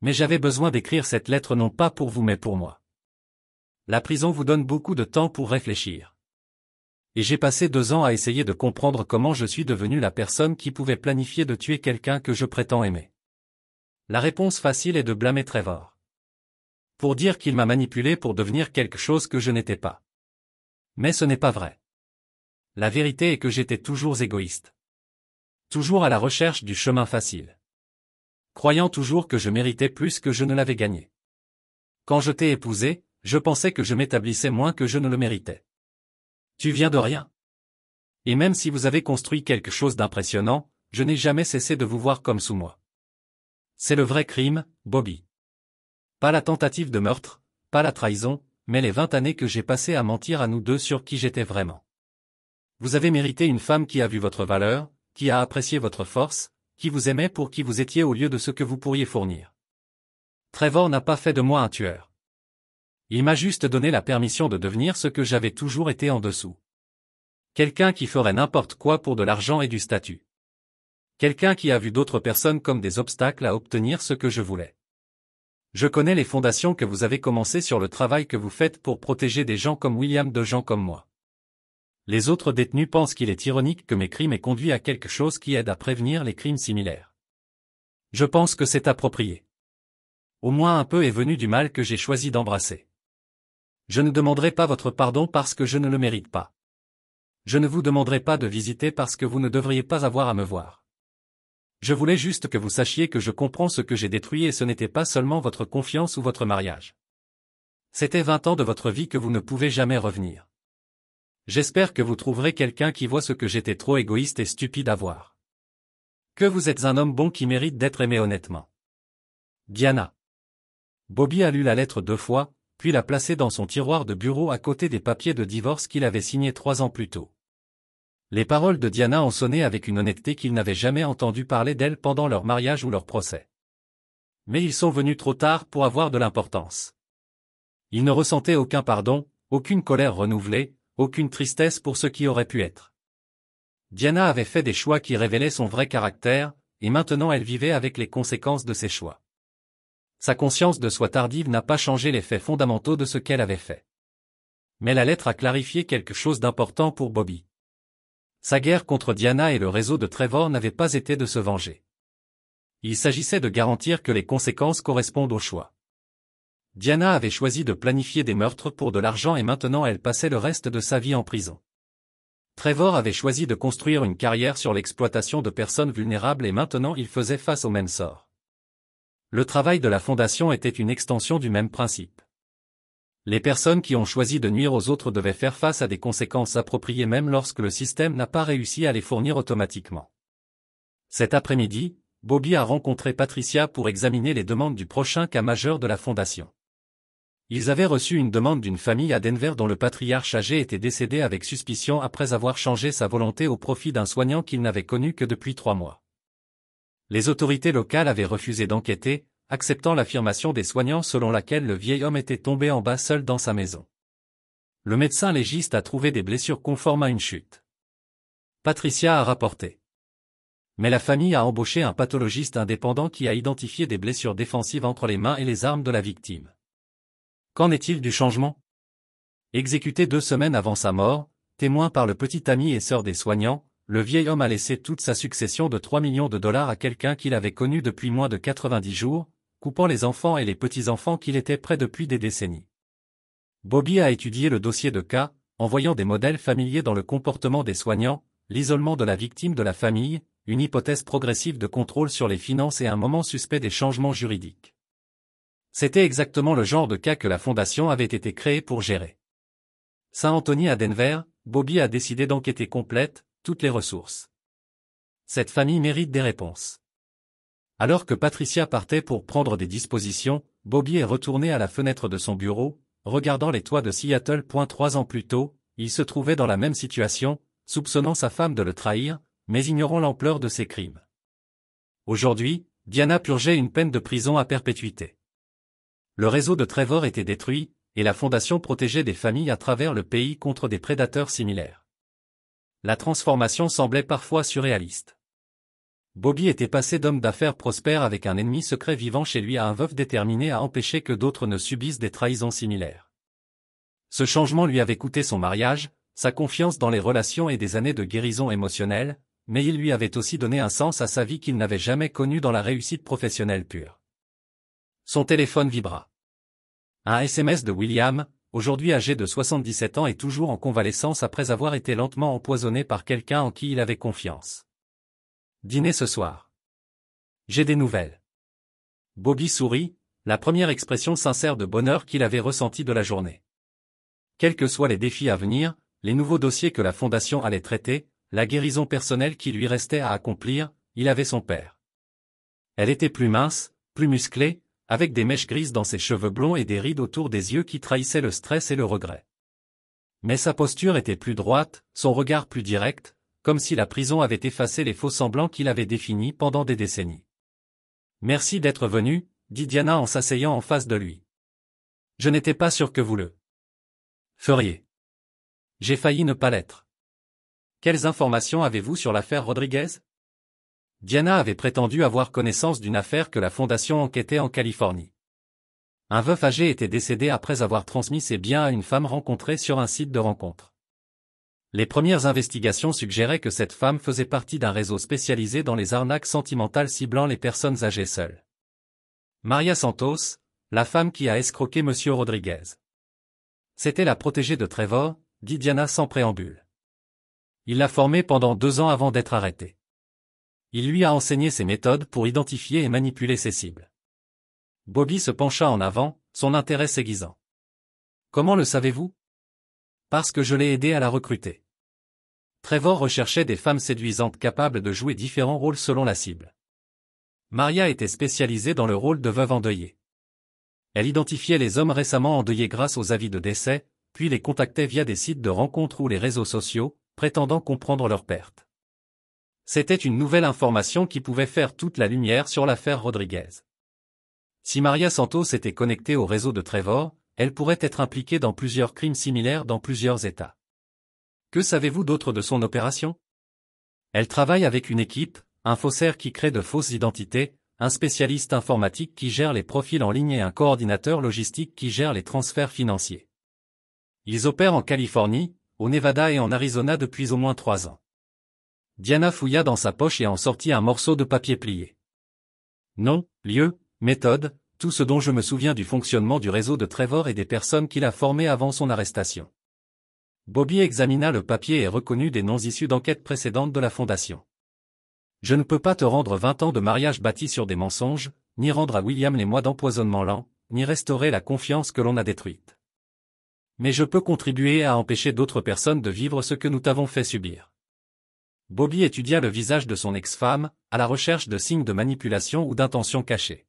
[SPEAKER 1] Mais j'avais besoin d'écrire cette lettre non pas pour vous mais pour moi. La prison vous donne beaucoup de temps pour réfléchir. Et j'ai passé 2 ans à essayer de comprendre comment je suis devenu la personne qui pouvait planifier de tuer quelqu'un que je prétends aimer. La réponse facile est de blâmer Trevor. Pour dire qu'il m'a manipulé pour devenir quelque chose que je n'étais pas. Mais ce n'est pas vrai. La vérité est que j'étais toujours égoïste. Toujours à la recherche du chemin facile. Croyant toujours que je méritais plus que je ne l'avais gagné. Quand je t'ai épousé, je pensais que je m'établissais moins que je ne le méritais. Tu viens de rien. Et même si vous avez construit quelque chose d'impressionnant, je n'ai jamais cessé de vous voir comme sous moi. C'est le vrai crime, Bobby. Pas la tentative de meurtre, pas la trahison, mais les 20 années que j'ai passées à mentir à nous deux sur qui j'étais vraiment. Vous avez mérité une femme qui a vu votre valeur, qui a apprécié votre force, qui vous aimait pour qui vous étiez au lieu de ce que vous pourriez fournir. Trevor n'a pas fait de moi un tueur. Il m'a juste donné la permission de devenir ce que j'avais toujours été en dessous. Quelqu'un qui ferait n'importe quoi pour de l'argent et du statut. Quelqu'un qui a vu d'autres personnes comme des obstacles à obtenir ce que je voulais. Je connais les fondations que vous avez commencées sur le travail que vous faites pour protéger des gens comme William de gens comme moi. Les autres détenus pensent qu'il est ironique que mes crimes aient conduit à quelque chose qui aide à prévenir les crimes similaires. Je pense que c'est approprié. Au moins un peu est venu du mal que j'ai choisi d'embrasser. Je ne demanderai pas votre pardon parce que je ne le mérite pas. Je ne vous demanderai pas de visiter parce que vous ne devriez pas avoir à me voir. Je voulais juste que vous sachiez que je comprends ce que j'ai détruit et ce n'était pas seulement votre confiance ou votre mariage. C'était 20 ans de votre vie que vous ne pouvez jamais revenir. J'espère que vous trouverez quelqu'un qui voit ce que j'étais trop égoïste et stupide à voir. Que vous êtes un homme bon qui mérite d'être aimé honnêtement. Diana. Bobby a lu la lettre 2 fois, puis l'a placée dans son tiroir de bureau à côté des papiers de divorce qu'il avait signés 3 ans plus tôt. Les paroles de Diana ont sonné avec une honnêteté qu'il n'avait jamais entendu parler d'elle pendant leur mariage ou leur procès. Mais ils sont venus trop tard pour avoir de l'importance. Il ne ressentait aucun pardon, aucune colère renouvelée, aucune tristesse pour ce qui aurait pu être. Diana avait fait des choix qui révélaient son vrai caractère, et maintenant elle vivait avec les conséquences de ses choix. Sa conscience de soi tardive n'a pas changé les faits fondamentaux de ce qu'elle avait fait. Mais la lettre a clarifié quelque chose d'important pour Bobby. Sa guerre contre Diana et le réseau de Trevor n'avait pas été de se venger. Il s'agissait de garantir que les conséquences correspondent au choix. Diana avait choisi de planifier des meurtres pour de l'argent et maintenant elle passait le reste de sa vie en prison. Trevor avait choisi de construire une carrière sur l'exploitation de personnes vulnérables et maintenant il faisait face au même sort. Le travail de la fondation était une extension du même principe. Les personnes qui ont choisi de nuire aux autres devaient faire face à des conséquences appropriées même lorsque le système n'a pas réussi à les fournir automatiquement. Cet après-midi, Bobby a rencontré Patricia pour examiner les demandes du prochain cas majeur de la fondation. Ils avaient reçu une demande d'une famille à Denver dont le patriarche âgé était décédé avec suspicion après avoir changé sa volonté au profit d'un soignant qu'il n'avait connu que depuis 3 mois. Les autorités locales avaient refusé d'enquêter, acceptant l'affirmation des soignants selon laquelle le vieil homme était tombé en bas seul dans sa maison. Le médecin légiste a trouvé des blessures conformes à une chute. Patricia a rapporté. Mais la famille a embauché un pathologiste indépendant qui a identifié des blessures défensives entre les mains et les armes de la victime. Qu'en est-il du changement? Exécuté 2 semaines avant sa mort, témoin par le petit ami et sœur des soignants, le vieil homme a laissé toute sa succession de 3 millions de dollars à quelqu'un qu'il avait connu depuis moins de 90 jours, coupant les enfants et les petits-enfants qu'il était près depuis des décennies. Bobby a étudié le dossier de cas, en voyant des modèles familiers dans le comportement des soignants, l'isolement de la victime de la famille, une hypothèse progressive de contrôle sur les finances et un moment suspect des changements juridiques. C'était exactement le genre de cas que la fondation avait été créée pour gérer. Saint Anthony à Denver, Bobby a décidé d'enquêter complète, toutes les ressources. Cette famille mérite des réponses. Alors que Patricia partait pour prendre des dispositions, Bobby est retourné à la fenêtre de son bureau, regardant les toits de Seattle. 3 ans plus tôt, il se trouvait dans la même situation, soupçonnant sa femme de le trahir, mais ignorant l'ampleur de ses crimes. Aujourd'hui, Diana purgeait une peine de prison à perpétuité. Le réseau de Trevor était détruit, et la fondation protégeait des familles à travers le pays contre des prédateurs similaires. La transformation semblait parfois surréaliste. Bobby était passé d'homme d'affaires prospère avec un ennemi secret vivant chez lui à un veuf déterminé à empêcher que d'autres ne subissent des trahisons similaires. Ce changement lui avait coûté son mariage, sa confiance dans les relations et des années de guérison émotionnelle, mais il lui avait aussi donné un sens à sa vie qu'il n'avait jamais connu dans la réussite professionnelle pure. Son téléphone vibra. Un SMS de William, aujourd'hui âgé de 77 ans et toujours en convalescence après avoir été lentement empoisonné par quelqu'un en qui il avait confiance. Dîner ce soir. J'ai des nouvelles. Bobby sourit, la première expression sincère de bonheur qu'il avait ressentie de la journée. Quels que soient les défis à venir, les nouveaux dossiers que la Fondation allait traiter, la guérison personnelle qui lui restait à accomplir, il avait son père. Elle était plus mince, plus musclée, avec des mèches grises dans ses cheveux blonds et des rides autour des yeux qui trahissaient le stress et le regret. Mais sa posture était plus droite, son regard plus direct, comme si la prison avait effacé les faux semblants qu'il avait définis pendant des décennies. « Merci d'être venu », dit Diana en s'asseyant en face de lui. « Je n'étais pas sûr que vous le feriez. J'ai failli ne pas l'être. Quelles informations avez-vous sur l'affaire Rodriguez ?» Diana avait prétendu avoir connaissance d'une affaire que la Fondation enquêtait en Californie. Un veuf âgé était décédé après avoir transmis ses biens à une femme rencontrée sur un site de rencontre. Les premières investigations suggéraient que cette femme faisait partie d'un réseau spécialisé dans les arnaques sentimentales ciblant les personnes âgées seules. Maria Santos, la femme qui a escroqué Monsieur Rodriguez. C'était la protégée de Trevor, dit Diana sans préambule. Il l'a formée pendant 2 ans avant d'être arrêté. Il lui a enseigné ses méthodes pour identifier et manipuler ses cibles. Bobby se pencha en avant, son intérêt s'aiguisant. Comment le savez-vous ? Parce que je l'ai aidé à la recruter. Trevor recherchait des femmes séduisantes capables de jouer différents rôles selon la cible. Maria était spécialisée dans le rôle de veuve endeuillée. Elle identifiait les hommes récemment endeuillés grâce aux avis de décès, puis les contactait via des sites de rencontres ou les réseaux sociaux, prétendant comprendre leurs pertes. C'était une nouvelle information qui pouvait faire toute la lumière sur l'affaire Rodriguez. Si Maria Santos était connectée au réseau de Trevor, elle pourrait être impliquée dans plusieurs crimes similaires dans plusieurs États. Que savez-vous d'autre de son opération ? Elle travaille avec une équipe, un faussaire qui crée de fausses identités, un spécialiste informatique qui gère les profils en ligne et un coordinateur logistique qui gère les transferts financiers. Ils opèrent en Californie, au Nevada et en Arizona depuis au moins 3 ans. Diana fouilla dans sa poche et en sortit un morceau de papier plié. Nom, lieu, méthode, tout ce dont je me souviens du fonctionnement du réseau de Trevor et des personnes qu'il a formées avant son arrestation. Bobby examina le papier et reconnut des noms issus d'enquêtes précédentes de la Fondation. Je ne peux pas te rendre 20 ans de mariage bâti sur des mensonges, ni rendre à William les mois d'empoisonnement lent, ni restaurer la confiance que l'on a détruite. Mais je peux contribuer à empêcher d'autres personnes de vivre ce que nous t'avons fait subir. Bobby étudia le visage de son ex-femme, à la recherche de signes de manipulation ou d'intentions cachées.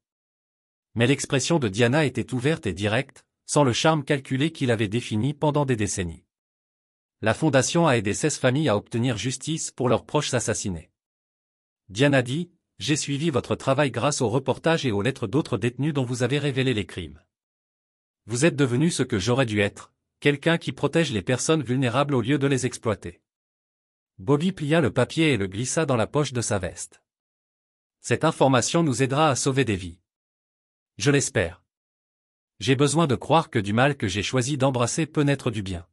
[SPEAKER 1] Mais l'expression de Diana était ouverte et directe, sans le charme calculé qu'il avait défini pendant des décennies. La Fondation a aidé 16 familles à obtenir justice pour leurs proches assassinés. Diana dit, j'ai suivi votre travail grâce aux reportages et aux lettres d'autres détenus dont vous avez révélé les crimes. Vous êtes devenu ce que j'aurais dû être, quelqu'un qui protège les personnes vulnérables au lieu de les exploiter. Bobby plia le papier et le glissa dans la poche de sa veste. Cette information nous aidera à sauver des vies. Je l'espère. J'ai besoin de croire que du mal que j'ai choisi d'embrasser peut naître du bien.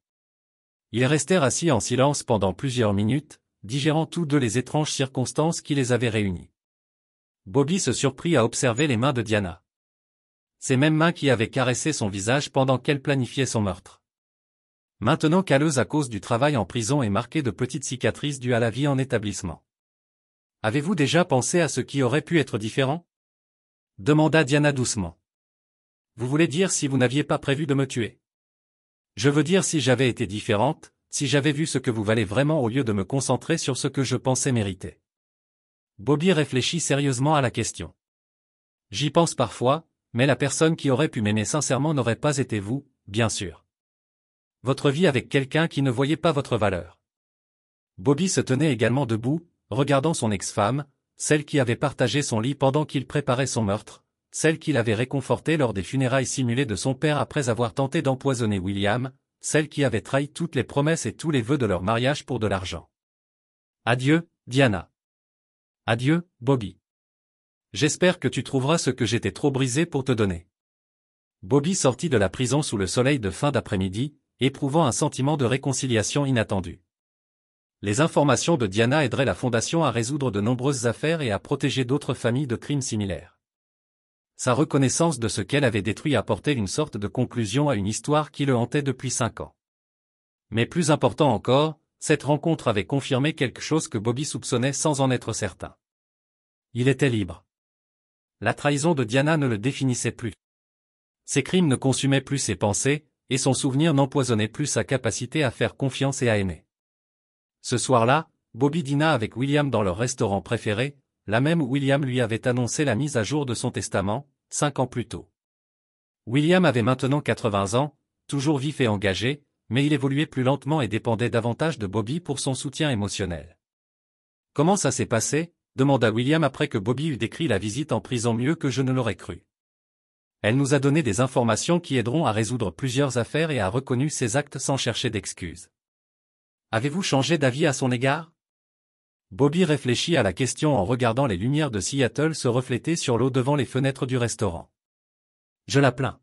[SPEAKER 1] Ils restèrent assis en silence pendant plusieurs minutes, digérant tous deux les étranges circonstances qui les avaient réunis. Bobby se surprit à observer les mains de Diana. Ces mêmes mains qui avaient caressé son visage pendant qu'elle planifiait son meurtre. Maintenant calleuse à cause du travail en prison et marquée de petites cicatrices dues à la vie en établissement. Avez-vous déjà pensé à ce qui aurait pu être différent ? Demanda Diana doucement. Vous voulez dire si vous n'aviez pas prévu de me tuer ? Je veux dire si j'avais été différente, si j'avais vu ce que vous valez vraiment au lieu de me concentrer sur ce que je pensais mériter. Bobby réfléchit sérieusement à la question. J'y pense parfois, mais la personne qui aurait pu m'aimer sincèrement n'aurait pas été vous, bien sûr. Votre vie avec quelqu'un qui ne voyait pas votre valeur. Bobby se tenait également debout, regardant son ex-femme, celle qui avait partagé son lit pendant qu'il préparait son meurtre, celle qu'il avait réconfortée lors des funérailles simulées de son père après avoir tenté d'empoisonner William, celle qui avait trahi toutes les promesses et tous les vœux de leur mariage pour de l'argent. Adieu, Diana. Adieu, Bobby. J'espère que tu trouveras ce que j'étais trop brisé pour te donner. Bobby sortit de la prison sous le soleil de fin d'après-midi, éprouvant un sentiment de réconciliation inattendu. Les informations de Diana aideraient la Fondation à résoudre de nombreuses affaires et à protéger d'autres familles de crimes similaires. Sa reconnaissance de ce qu'elle avait détruit apportait une sorte de conclusion à une histoire qui le hantait depuis 5 ans. Mais plus important encore, cette rencontre avait confirmé quelque chose que Bobby soupçonnait sans en être certain. Il était libre. La trahison de Diana ne le définissait plus. Ses crimes ne consumaient plus ses pensées, et son souvenir n'empoisonnait plus sa capacité à faire confiance et à aimer. Ce soir-là, Bobby dîna avec William dans leur restaurant préféré, là même où William lui avait annoncé la mise à jour de son testament, 5 ans plus tôt. William avait maintenant 80 ans, toujours vif et engagé, mais il évoluait plus lentement et dépendait davantage de Bobby pour son soutien émotionnel. « Comment ça s'est passé ?» demanda William après que Bobby eut décrit la visite en prison mieux que je ne l'aurais cru. Elle nous a donné des informations qui aideront à résoudre plusieurs affaires et a reconnu ses actes sans chercher d'excuses. Avez-vous changé d'avis à son égard? Bobby réfléchit à la question en regardant les lumières de Seattle se refléter sur l'eau devant les fenêtres du restaurant. Je la plains.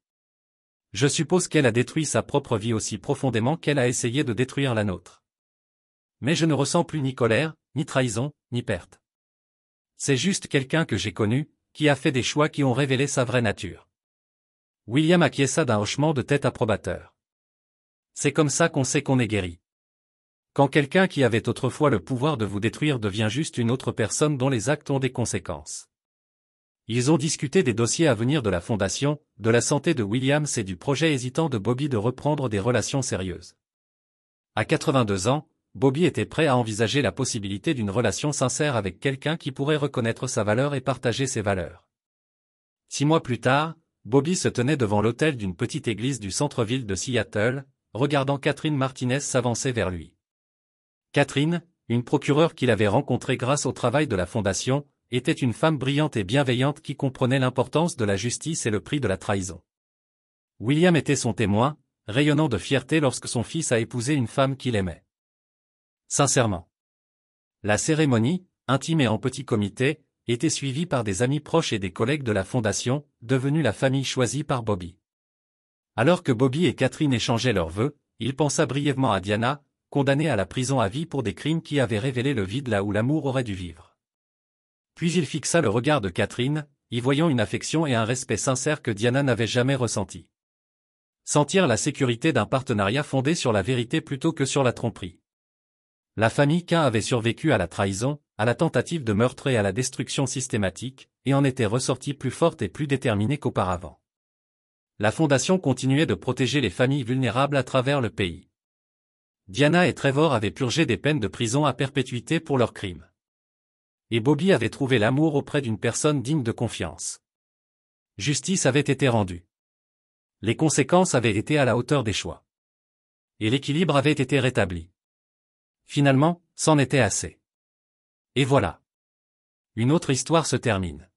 [SPEAKER 1] Je suppose qu'elle a détruit sa propre vie aussi profondément qu'elle a essayé de détruire la nôtre. Mais je ne ressens plus ni colère, ni trahison, ni perte. C'est juste quelqu'un que j'ai connu, qui a fait des choix qui ont révélé sa vraie nature. William acquiesça d'un hochement de tête approbateur. C'est comme ça qu'on sait qu'on est guéri. Quand quelqu'un qui avait autrefois le pouvoir de vous détruire devient juste une autre personne dont les actes ont des conséquences. Ils ont discuté des dossiers à venir de la Fondation, de la santé de Williams et du projet hésitant de Bobby de reprendre des relations sérieuses. À 82 ans, Bobby était prêt à envisager la possibilité d'une relation sincère avec quelqu'un qui pourrait reconnaître sa valeur et partager ses valeurs. 6 mois plus tard, Bobby se tenait devant l'autel d'une petite église du centre-ville de Seattle, regardant Catherine Martinez s'avancer vers lui. Catherine, une procureure qu'il avait rencontrée grâce au travail de la Fondation, était une femme brillante et bienveillante qui comprenait l'importance de la justice et le prix de la trahison. William était son témoin, rayonnant de fierté lorsque son fils a épousé une femme qu'il aimait. Sincèrement. La cérémonie, intime et en petit comité, était suivie par des amis proches et des collègues de la Fondation, devenue la famille choisie par Bobby. Alors que Bobby et Catherine échangeaient leurs vœux, il pensa brièvement à Diana, condamnée à la prison à vie pour des crimes qui avaient révélé le vide là où l'amour aurait dû vivre. Puis il fixa le regard de Catherine, y voyant une affection et un respect sincère que Diana n'avait jamais ressentis. Sentir la sécurité d'un partenariat fondé sur la vérité plutôt que sur la tromperie. La famille Cain avait survécu à la trahison, à la tentative de meurtre et à la destruction systématique, et en était ressortie plus forte et plus déterminée qu'auparavant. La Fondation continuait de protéger les familles vulnérables à travers le pays. Diana et Trevor avaient purgé des peines de prison à perpétuité pour leurs crimes. Et Bobby avait trouvé l'amour auprès d'une personne digne de confiance. Justice avait été rendue. Les conséquences avaient été à la hauteur des choix. Et l'équilibre avait été rétabli. Finalement, c'en était assez. Et voilà. Une autre histoire se termine.